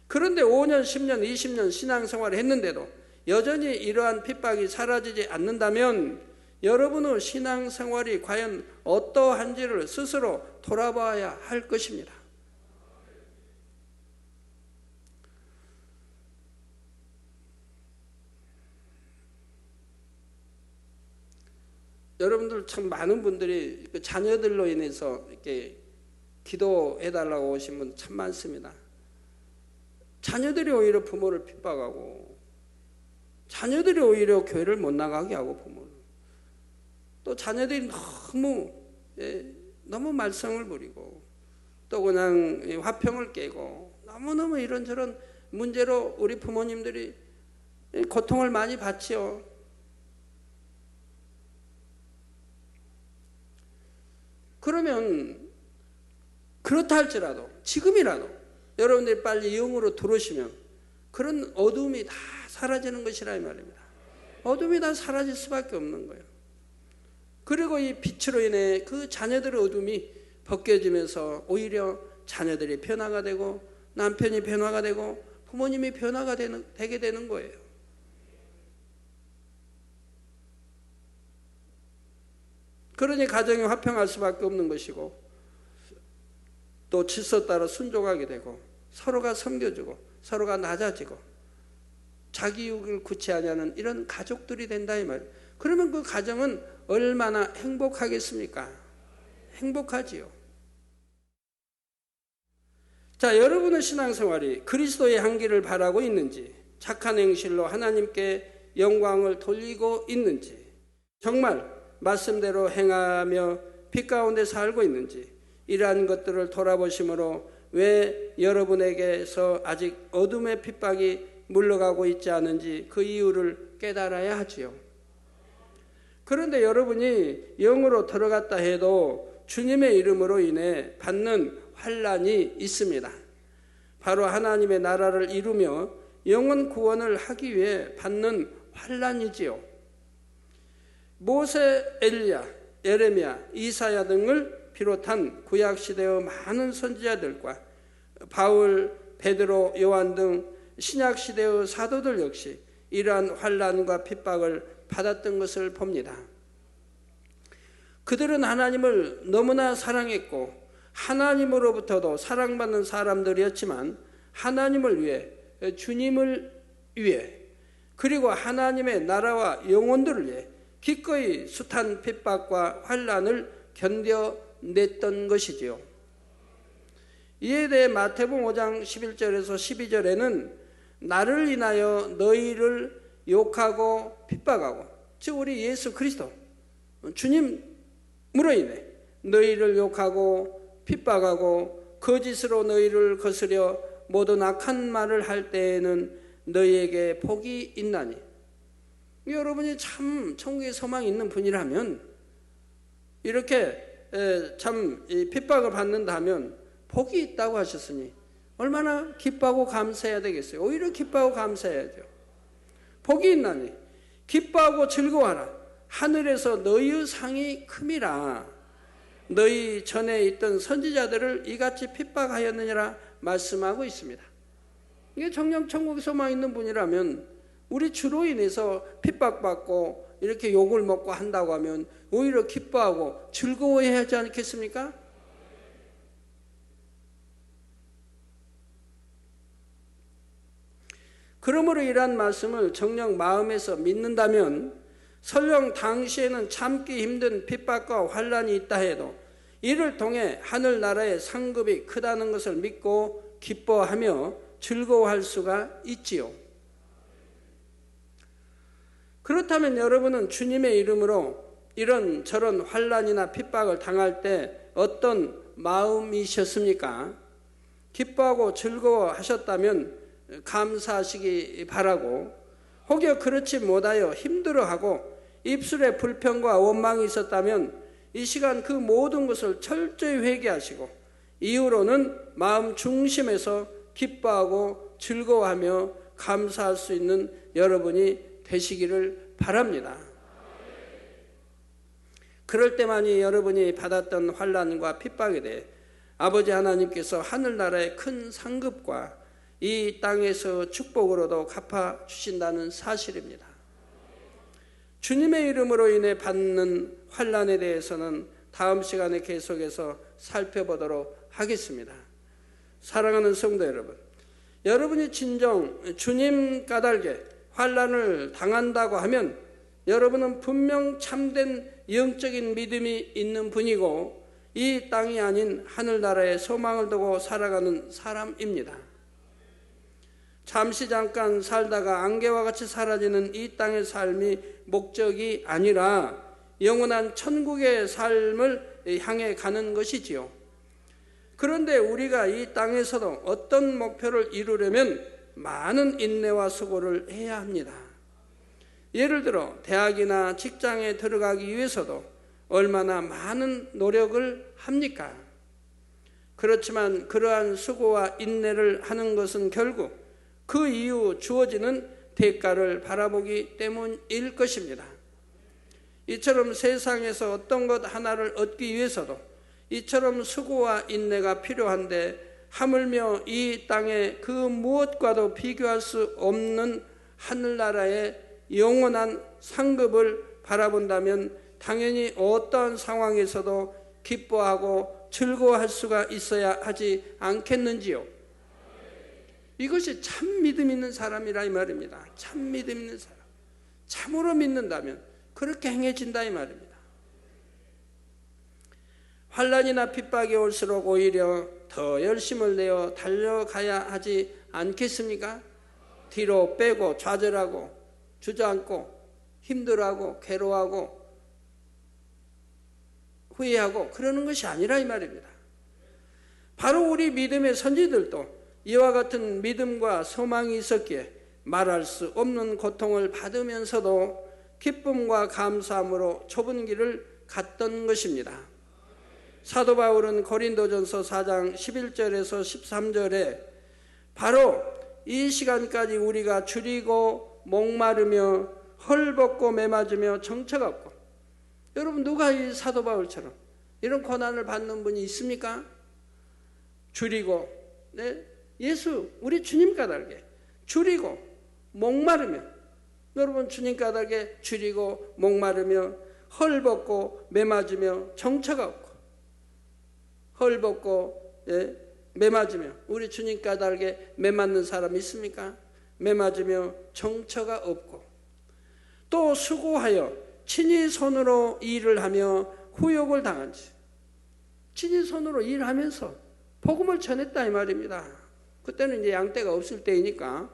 그런데 5년, 10년, 20년 신앙생활을 했는데도 여전히 이러한 핍박이 사라지지 않는다면 여러분의 신앙생활이 과연 어떠한지를 스스로 돌아봐야 할 것입니다. 여러분들 참 많은 분들이 자녀들로 인해서 이렇게 기도해달라고 오신 분 참 많습니다. 자녀들이 오히려 부모를 핍박하고 자녀들이 오히려 교회를 못 나가게 하고 부모를 또 자녀들이 너무 말썽을 부리고 또 그냥 화평을 깨고 너무너무 이런저런 문제로 우리 부모님들이 고통을 많이 받지요. 그러면 그렇다 할지라도 지금이라도 여러분들이 빨리 영으로 들어오시면 그런 어둠이 다 사라지는 것이라 이 말입니다. 어둠이 다 사라질 수밖에 없는 거예요. 그리고 이 빛으로 인해 그 자녀들의 어둠이 벗겨지면서 오히려 자녀들이 변화가 되고 남편이 변화가 되고 부모님이 변화가 되게 되는 거예요. 그러니 가정이 화평할 수밖에 없는 것이고 또 질서 따라 순종하게 되고 서로가 섬겨주고 서로가 낮아지고 자기 육을 구체하지 않은 이런 가족들이 된다 이 말이에요. 그러면 그 가정은 얼마나 행복하겠습니까? 행복하지요. 자, 여러분의 신앙생활이 그리스도의 향기를 바라고 있는지 착한 행실로 하나님께 영광을 돌리고 있는지 정말 말씀대로 행하며 빛 가운데 살고 있는지 이러한 것들을 돌아보심으로 왜 여러분에게서 아직 어둠의 핍박이 물러가고 있지 않은지 그 이유를 깨달아야 하지요. 그런데 여러분이 영으로 들어갔다 해도 주님의 이름으로 인해 받는 환난이 있습니다. 바로 하나님의 나라를 이루며 영원 구원을 하기 위해 받는 환난이지요. 모세, 엘리야, 예레미야, 이사야 등을 비롯한 구약시대의 많은 선지자들과 바울, 베드로, 요한 등 신약시대의 사도들 역시 이러한 환난과 핍박을 받았던 것을 봅니다. 그들은 하나님을 너무나 사랑했고 하나님으로부터도 사랑받는 사람들이었지만 하나님을 위해, 주님을 위해, 그리고 하나님의 나라와 영혼들을 위해 기꺼이 숱한 핍박과 환난을 견뎌냈던 것이지요. 이에 대해 마태복음 5장 11절에서 12절에는 나를 인하여 너희를 욕하고 핍박하고, 즉 우리 예수 그리스도 주님으로 인해 너희를 욕하고 핍박하고 거짓으로 너희를 거스려 모든 악한 말을 할 때에는 너희에게 복이 있나니. 여러분이 참 천국에 소망이 있는 분이라면 이렇게 참 핍박을 받는다면 복이 있다고 하셨으니 얼마나 기뻐하고 감사해야 되겠어요. 오히려 기뻐하고 감사해야죠. 복이 있나니 기뻐하고 즐거워하라. 하늘에서 너희의 상이 큼이라. 너희 전에 있던 선지자들을 이같이 핍박하였느니라 말씀하고 있습니다. 이게 정녕 천국에 소망 있는 분이라면 우리 주로 인해서 핍박받고 이렇게 욕을 먹고 한다고 하면 오히려 기뻐하고 즐거워해야 하지 않겠습니까? 그러므로 이러한 말씀을 정녕 마음에서 믿는다면 설령 당시에는 참기 힘든 핍박과 환난이 있다 해도 이를 통해 하늘나라의 상급이 크다는 것을 믿고 기뻐하며 즐거워할 수가 있지요. 그렇다면 여러분은 주님의 이름으로 이런 저런 환난이나 핍박을 당할 때 어떤 마음이셨습니까? 기뻐하고 즐거워하셨다면 감사하시기 바라고, 혹여 그렇지 못하여 힘들어하고 입술에 불평과 원망이 있었다면 이 시간 그 모든 것을 철저히 회개하시고 이후로는 마음 중심에서 기뻐하고 즐거워하며 감사할 수 있는 여러분이 되시기를 바랍니다. 그럴 때만이 여러분이 받았던 환난과 핍박에 대해 아버지 하나님께서 하늘나라의 큰 상급과 이 땅에서 축복으로도 갚아주신다는 사실입니다. 주님의 이름으로 인해 받는 환난에 대해서는 다음 시간에 계속해서 살펴보도록 하겠습니다. 사랑하는 성도 여러분, 여러분이 진정 주님 까닭에 환난을 당한다고 하면 여러분은 분명 참된 영적인 믿음이 있는 분이고 이 땅이 아닌 하늘나라에 소망을 두고 살아가는 사람입니다. 잠시 잠깐 살다가 안개와 같이 사라지는 이 땅의 삶이 목적이 아니라 영원한 천국의 삶을 향해 가는 것이지요. 그런데 우리가 이 땅에서도 어떤 목표를 이루려면 많은 인내와 수고를 해야 합니다. 예를 들어 대학이나 직장에 들어가기 위해서도 얼마나 많은 노력을 합니까? 그렇지만 그러한 수고와 인내를 하는 것은 결국 그 이후 주어지는 대가를 바라보기 때문일 것입니다. 이처럼 세상에서 어떤 것 하나를 얻기 위해서도 이처럼 수고와 인내가 필요한데 하물며 이 땅의 그 무엇과도 비교할 수 없는 하늘나라의 영원한 상급을 바라본다면 당연히 어떠한 상황에서도 기뻐하고 즐거워할 수가 있어야 하지 않겠는지요. 이것이 참 믿음 있는 사람이라 이 말입니다. 참 믿음 있는 사람, 참으로 믿는다면 그렇게 행해진다 이 말입니다. 환난이나 핍박이 올수록 오히려 더 열심을 내어 달려가야 하지 않겠습니까? 뒤로 빼고 좌절하고 주저앉고 힘들어하고 괴로워하고 후회하고 그러는 것이 아니라 이 말입니다. 바로 우리 믿음의 선지들도 이와 같은 믿음과 소망이 있었기에 말할 수 없는 고통을 받으면서도 기쁨과 감사함으로 좁은 길을 갔던 것입니다. 사도 바울은 고린도전서 4장 11절에서 13절에 바로 이 시간까지 우리가 줄이고 목마르며 헐벗고 매맞으며 정처가 없고, 여러분 누가 이 사도 바울처럼 이런 고난을 받는 분이 있습니까? 줄이고, 예수 우리 주님 까닭에 줄이고 목마르며, 여러분 주님 까닭에 줄이고 목마르며 헐벗고 매맞으며 정처가 없고, 헐벗고 매맞으며, 우리 주님 까닭에 매맞는 사람 있습니까? 매맞으며 정처가 없고, 또 수고하여 친히 손으로 일을 하며 후욕을 당한지, 친히 손으로 일하면서 복음을 전했다 이 말입니다. 그때는 이제 양떼가 없을 때이니까,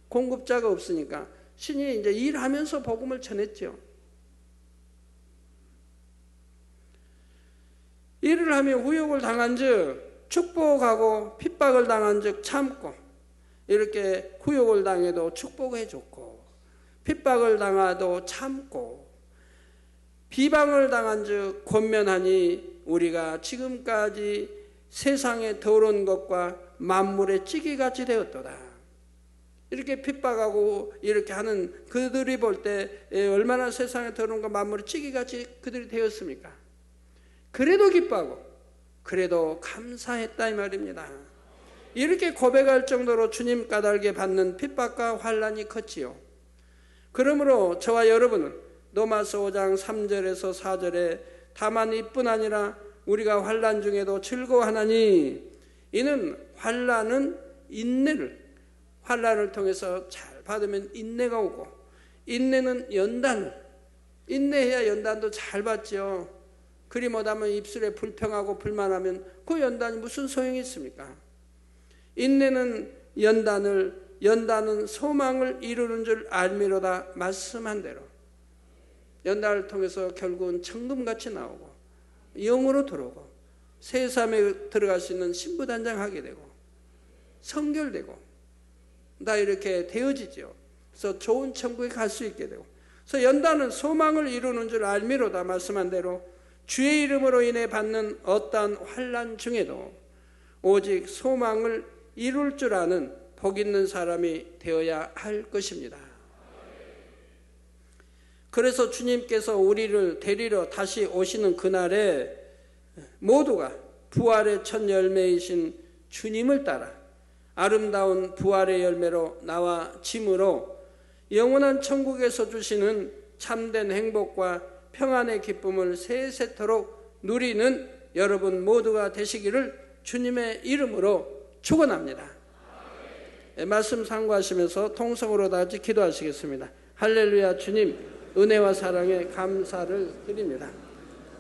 공급자가 없으니까 친히 이제 일하면서 복음을 전했죠. 일을 하며 후욕을 당한즉 축복하고, 핍박을 당한즉 참고, 이렇게 후욕을 당해도 축복해 줬고, 핍박을 당하도 참고, 비방을 당한즉 권면하니 우리가 지금까지 세상의 더러운 것과 만물의 찌개같이 되었도다. 이렇게 핍박하고 이렇게 하는 그들이 볼 때 얼마나 세상의 더러운 것 만물의 찌개같이 그들이 되었습니까? 그래도 기뻐하고 그래도 감사했다 이 말입니다. 이렇게 고백할 정도로 주님 까닭에 받는 핍박과 환난이 컸지요. 그러므로 저와 여러분은 로마서 5장 3절에서 4절에 다만 이뿐 아니라 우리가 환난 중에도 즐거워하나니 이는 환난은 인내를, 환난을 통해서 잘 받으면 인내가 오고, 인내는 연단을, 인내해야 연단도 잘 받죠. 그리 못하면 입술에 불평하고 불만하면 그 연단이 무슨 소용이 있습니까? 인내는 연단은 소망을 이루는 줄 알미로다 말씀한 대로 연단을 통해서 결국은 천금같이 나오고 영으로 들어오고 세상에 들어갈 수 있는 신부단장하게 되고 성결되고 다 이렇게 되어지죠. 그래서 좋은 천국에 갈 수 있게 되고, 그래서 연단은 소망을 이루는 줄 알미로다 말씀한 대로 주의 이름으로 인해 받는 어떠한 환난 중에도 오직 소망을 이룰 줄 아는 복 있는 사람이 되어야 할 것입니다. 그래서 주님께서 우리를 데리러 다시 오시는 그날에 모두가 부활의 첫 열매이신 주님을 따라 아름다운 부활의 열매로 나와 짐으로 영원한 천국에서 주시는 참된 행복과 평안의 기쁨을 세세토록 누리는 여러분 모두가 되시기를 주님의 이름으로 축원합니다. 말씀 상고하시면서 통성으로 다 같이 기도하시겠습니다. 할렐루야. 주님 은혜와 사랑에 감사를 드립니다.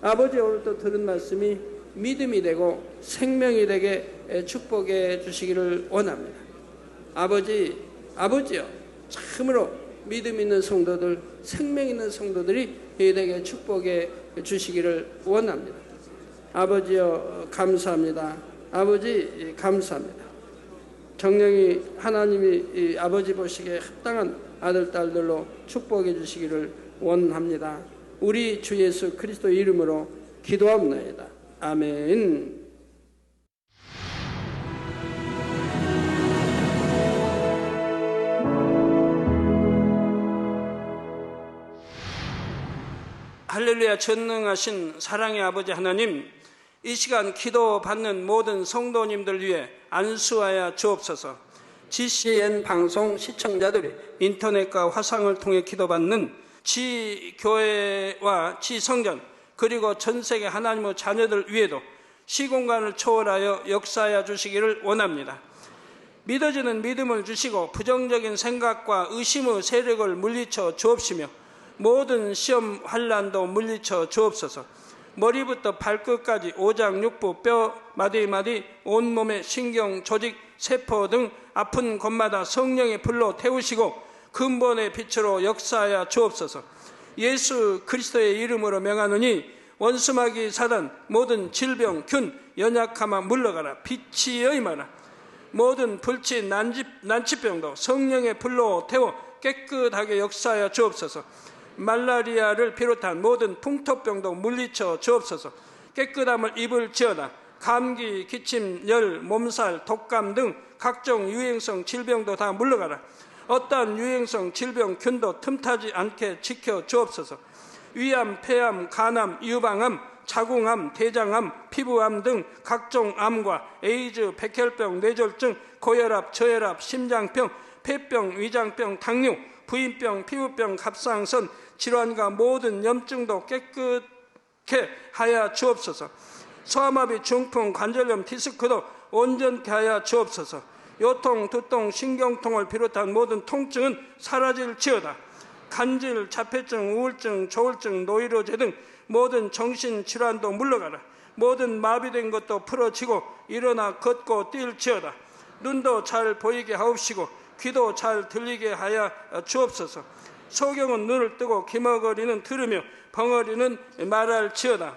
아버지, 오늘도 들은 말씀이 믿음이 되고 생명이 되게 축복해 주시기를 원합니다. 아버지요, 참으로 믿음 있는 성도들, 생명 있는 성도들이 되게 축복해 주시기를 원합니다. 아버지요, 감사합니다. 아버지, 감사합니다. 정령이 하나님이 아버지 보시기에 합당한 아들, 딸들로 축복해 주시기를 원합니다. 우리 주 예수 그리스도 이름으로 기도합니다. 아멘. 할렐루야. 전능하신 사랑의 아버지 하나님, 이 시간 기도받는 모든 성도님들 위해 안수하여 주옵소서. GCN 방송 시청자들이 인터넷과 화상을 통해 기도받는 지교회와 지성전 그리고 전세계 하나님의 자녀들 위에도 시공간을 초월하여 역사하여 주시기를 원합니다. 믿어지는 믿음을 주시고 부정적인 생각과 의심의 세력을 물리쳐 주옵시며 모든 시험 환난도 물리쳐 주옵소서. 머리부터 발끝까지 오장육부 뼈 마디마디 온몸의 신경 조직 세포 등 아픈 곳마다 성령의 불로 태우시고 근본의 빛으로 역사하여 주옵소서. 예수 그리스도의 이름으로 명하노니 원수마귀 사단 모든 질병 균 연약함아 물러가라. 빛이 임하라. 모든 불치 난치병도 성령의 불로 태워 깨끗하게 역사하여 주옵소서. 말라리아를 비롯한 모든 풍토병도 물리쳐 주옵소서. 깨끗함을 입을지어다. 감기, 기침, 열, 몸살, 독감 등 각종 유행성 질병도 다 물러가라. 어떠한 유행성 질병 균도 틈타지 않게 지켜 주옵소서. 위암, 폐암, 간암, 유방암, 자궁암, 대장암, 피부암 등 각종 암과 에이즈, 백혈병, 뇌졸중, 고혈압, 저혈압, 심장병, 폐병, 위장병, 당뇨, 부인병, 피부병, 갑상선 질환과 모든 염증도 깨끗게 하여 주옵소서. 소아마비, 중풍, 관절염, 디스크도 온전케 하여 주옵소서. 요통, 두통, 신경통을 비롯한 모든 통증은 사라질지어다. 간질, 자폐증, 우울증, 조울증, 노이로제 등 모든 정신질환도 물러가라. 모든 마비된 것도 풀어지고 일어나 걷고 뛸지어다. 눈도 잘 보이게 하옵시고 귀도 잘 들리게 하여 주옵소서. 소경은 눈을 뜨고 기머거리는 들으며 벙어리는 말할지어다.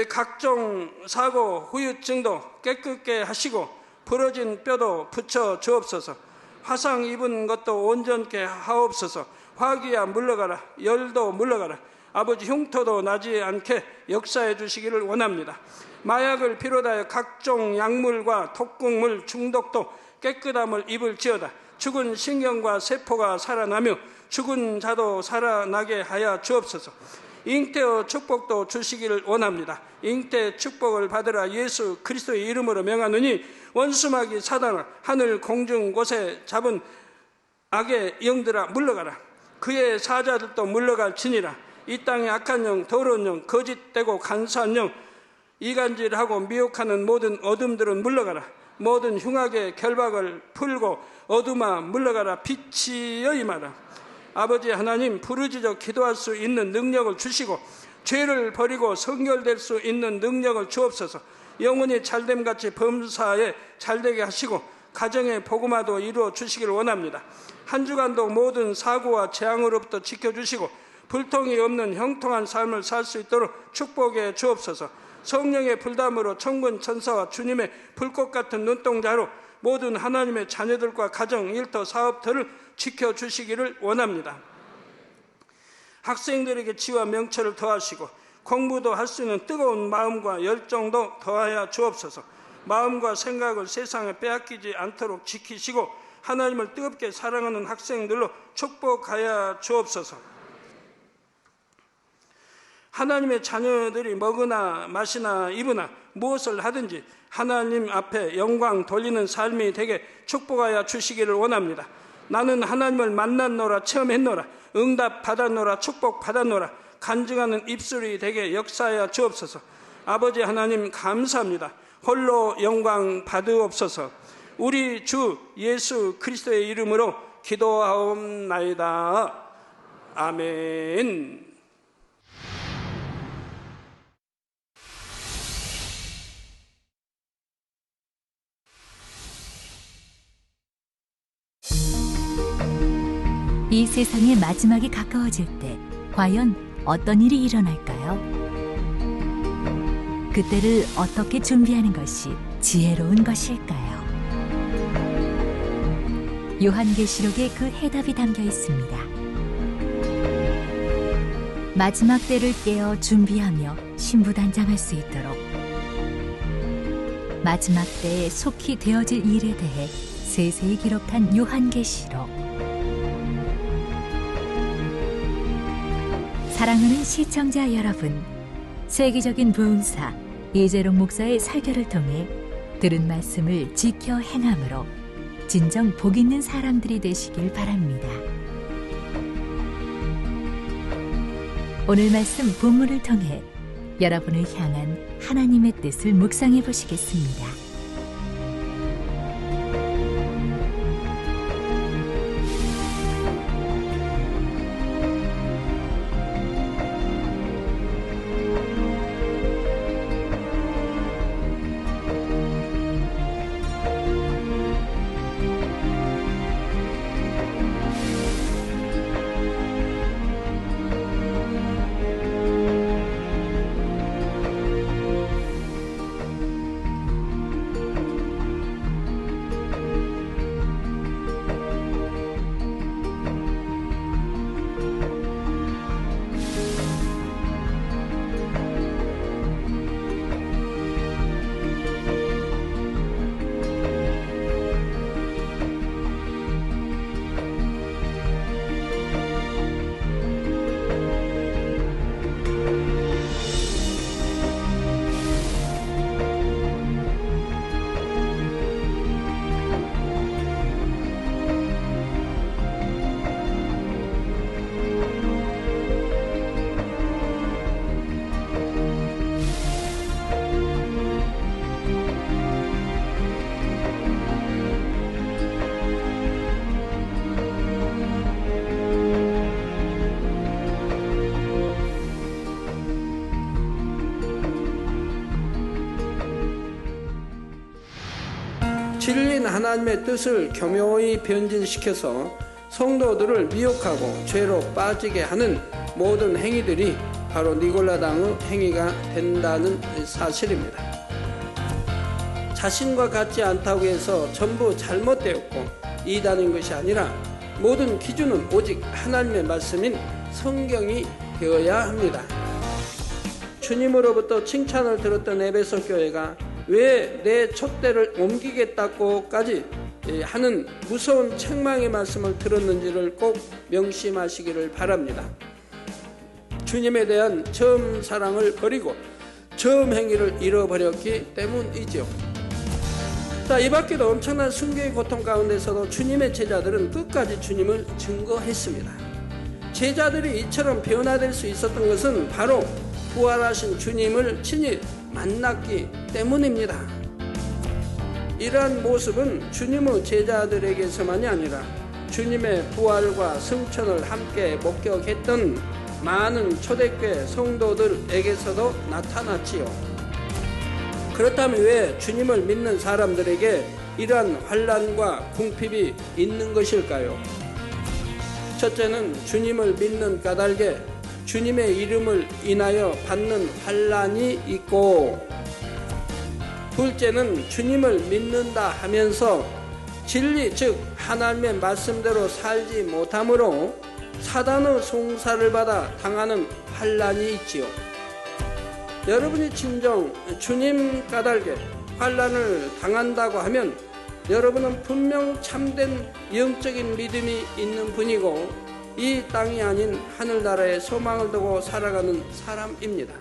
각종 사고, 후유증도 깨끗게 하시고 부러진 뼈도 붙여 주옵소서. 화상 입은 것도 온전케 하옵소서. 화기야 물러가라. 열도 물러가라. 아버지 흉터도 나지 않게 역사해 주시기를 원합니다. 마약을 비롯하여 각종 약물과 독극물 중독도 깨끗함을 입을지어다. 죽은 신경과 세포가 살아나며 죽은 자도 살아나게 하여 주옵소서. 잉태의 축복도 주시기를 원합니다. 잉태 축복을 받으라. 예수 그리스도의 이름으로 명하노니 원수마귀 사단아, 하늘 공중 곳에 잡은 악의 영들아 물러가라. 그의 사자들도 물러갈지니라. 이 땅의 악한 영, 더러운 영, 거짓되고 간사한 영, 이간질하고 미혹하는 모든 어둠들은 물러가라. 모든 흉악의 결박을 풀고 어둠아 물러가라. 빛이여 임하라. 아버지 하나님, 부르짖어 기도할 수 있는 능력을 주시고 죄를 버리고 성결될 수 있는 능력을 주옵소서. 영혼이 잘됨같이 범사에 잘되게 하시고 가정의 복음화도 이루어 주시기를 원합니다. 한 주간도 모든 사고와 재앙으로부터 지켜주시고 불통이 없는 형통한 삶을 살 수 있도록 축복해 주옵소서. 성령의 불담으로 천군 천사와 주님의 불꽃 같은 눈동자로 모든 하나님의 자녀들과 가정, 일터, 사업터를 지켜주시기를 원합니다. 학생들에게 지와 명철을 더하시고 공부도 할 수 있는 뜨거운 마음과 열정도 더하여 주옵소서. 마음과 생각을 세상에 빼앗기지 않도록 지키시고 하나님을 뜨겁게 사랑하는 학생들로 축복하여 주옵소서. 하나님의 자녀들이 먹으나 마시나 입으나 무엇을 하든지 하나님 앞에 영광 돌리는 삶이 되게 축복하여 주시기를 원합니다. 나는 하나님을 만났노라, 체험했노라, 응답 받았노라, 축복 받았노라, 간증하는 입술이 되게 역사하여 주옵소서. 아버지 하나님 감사합니다. 홀로 영광 받으옵소서. 우리 주 예수 그리스도의 이름으로 기도하옵나이다. 아멘. 이 세상의 마지막이 가까워질 때 과연 어떤 일이 일어날까요? 그때를 어떻게 준비하는 것이 지혜로운 것일까요? 요한계시록에 그 해답이 담겨 있습니다. 마지막 때를 깨어 준비하며 신부단장할 수 있도록 마지막 때에 속히 되어질 일에 대해 세세히 기록한 요한계시록. 사랑하는 시청자 여러분, 세계적인 부흥사 이재롱 목사의 설교를 통해 들은 말씀을 지켜 행함으로 진정 복 있는 사람들이 되시길 바랍니다. 오늘 말씀 본문을 통해 여러분을 향한 하나님의 뜻을 묵상해 보시겠습니다. 진리인 하나님의 뜻을 교묘히 변질시켜서 성도들을 미혹하고 죄로 빠지게 하는 모든 행위들이 바로 니골라당의 행위가 된다는 사실입니다. 자신과 같지 않다고 해서 전부 잘못되었고 이단인 것이 아니라 모든 기준은 오직 하나님의 말씀인 성경이 되어야 합니다. 주님으로부터 칭찬을 들었던 에베소 교회가 왜 내 촛대를 옮기겠다고까지 하는 무서운 책망의 말씀을 들었는지를 꼭 명심하시기를 바랍니다. 주님에 대한 처음 사랑을 버리고 처음 행위를 잃어버렸기 때문이죠. 이 밖에도 엄청난 순교의 고통 가운데서도 주님의 제자들은 끝까지 주님을 증거했습니다. 제자들이 이처럼 변화될 수 있었던 것은 바로 부활하신 주님을 친히 만났기 때문입니다. 이러한 모습은 주님의 제자들에게서만이 아니라 주님의 부활과 승천을 함께 목격했던 많은 초대교회 성도들에게서도 나타났지요. 그렇다면 왜 주님을 믿는 사람들에게 이러한 환난과 궁핍이 있는 것일까요? 첫째는 주님을 믿는 까닭에 주님의 이름을 인하여 받는 환난이 있고, 둘째는 주님을 믿는다 하면서 진리 즉 하나님의 말씀대로 살지 못함으로 사단의 송사를 받아 당하는 환난이 있지요. 여러분이 진정 주님 까닭에 환난을 당한다고 하면 여러분은 분명 참된 영적인 믿음이 있는 분이고 이 땅이 아닌 하늘나라에 소망을 두고 살아가는 사람입니다.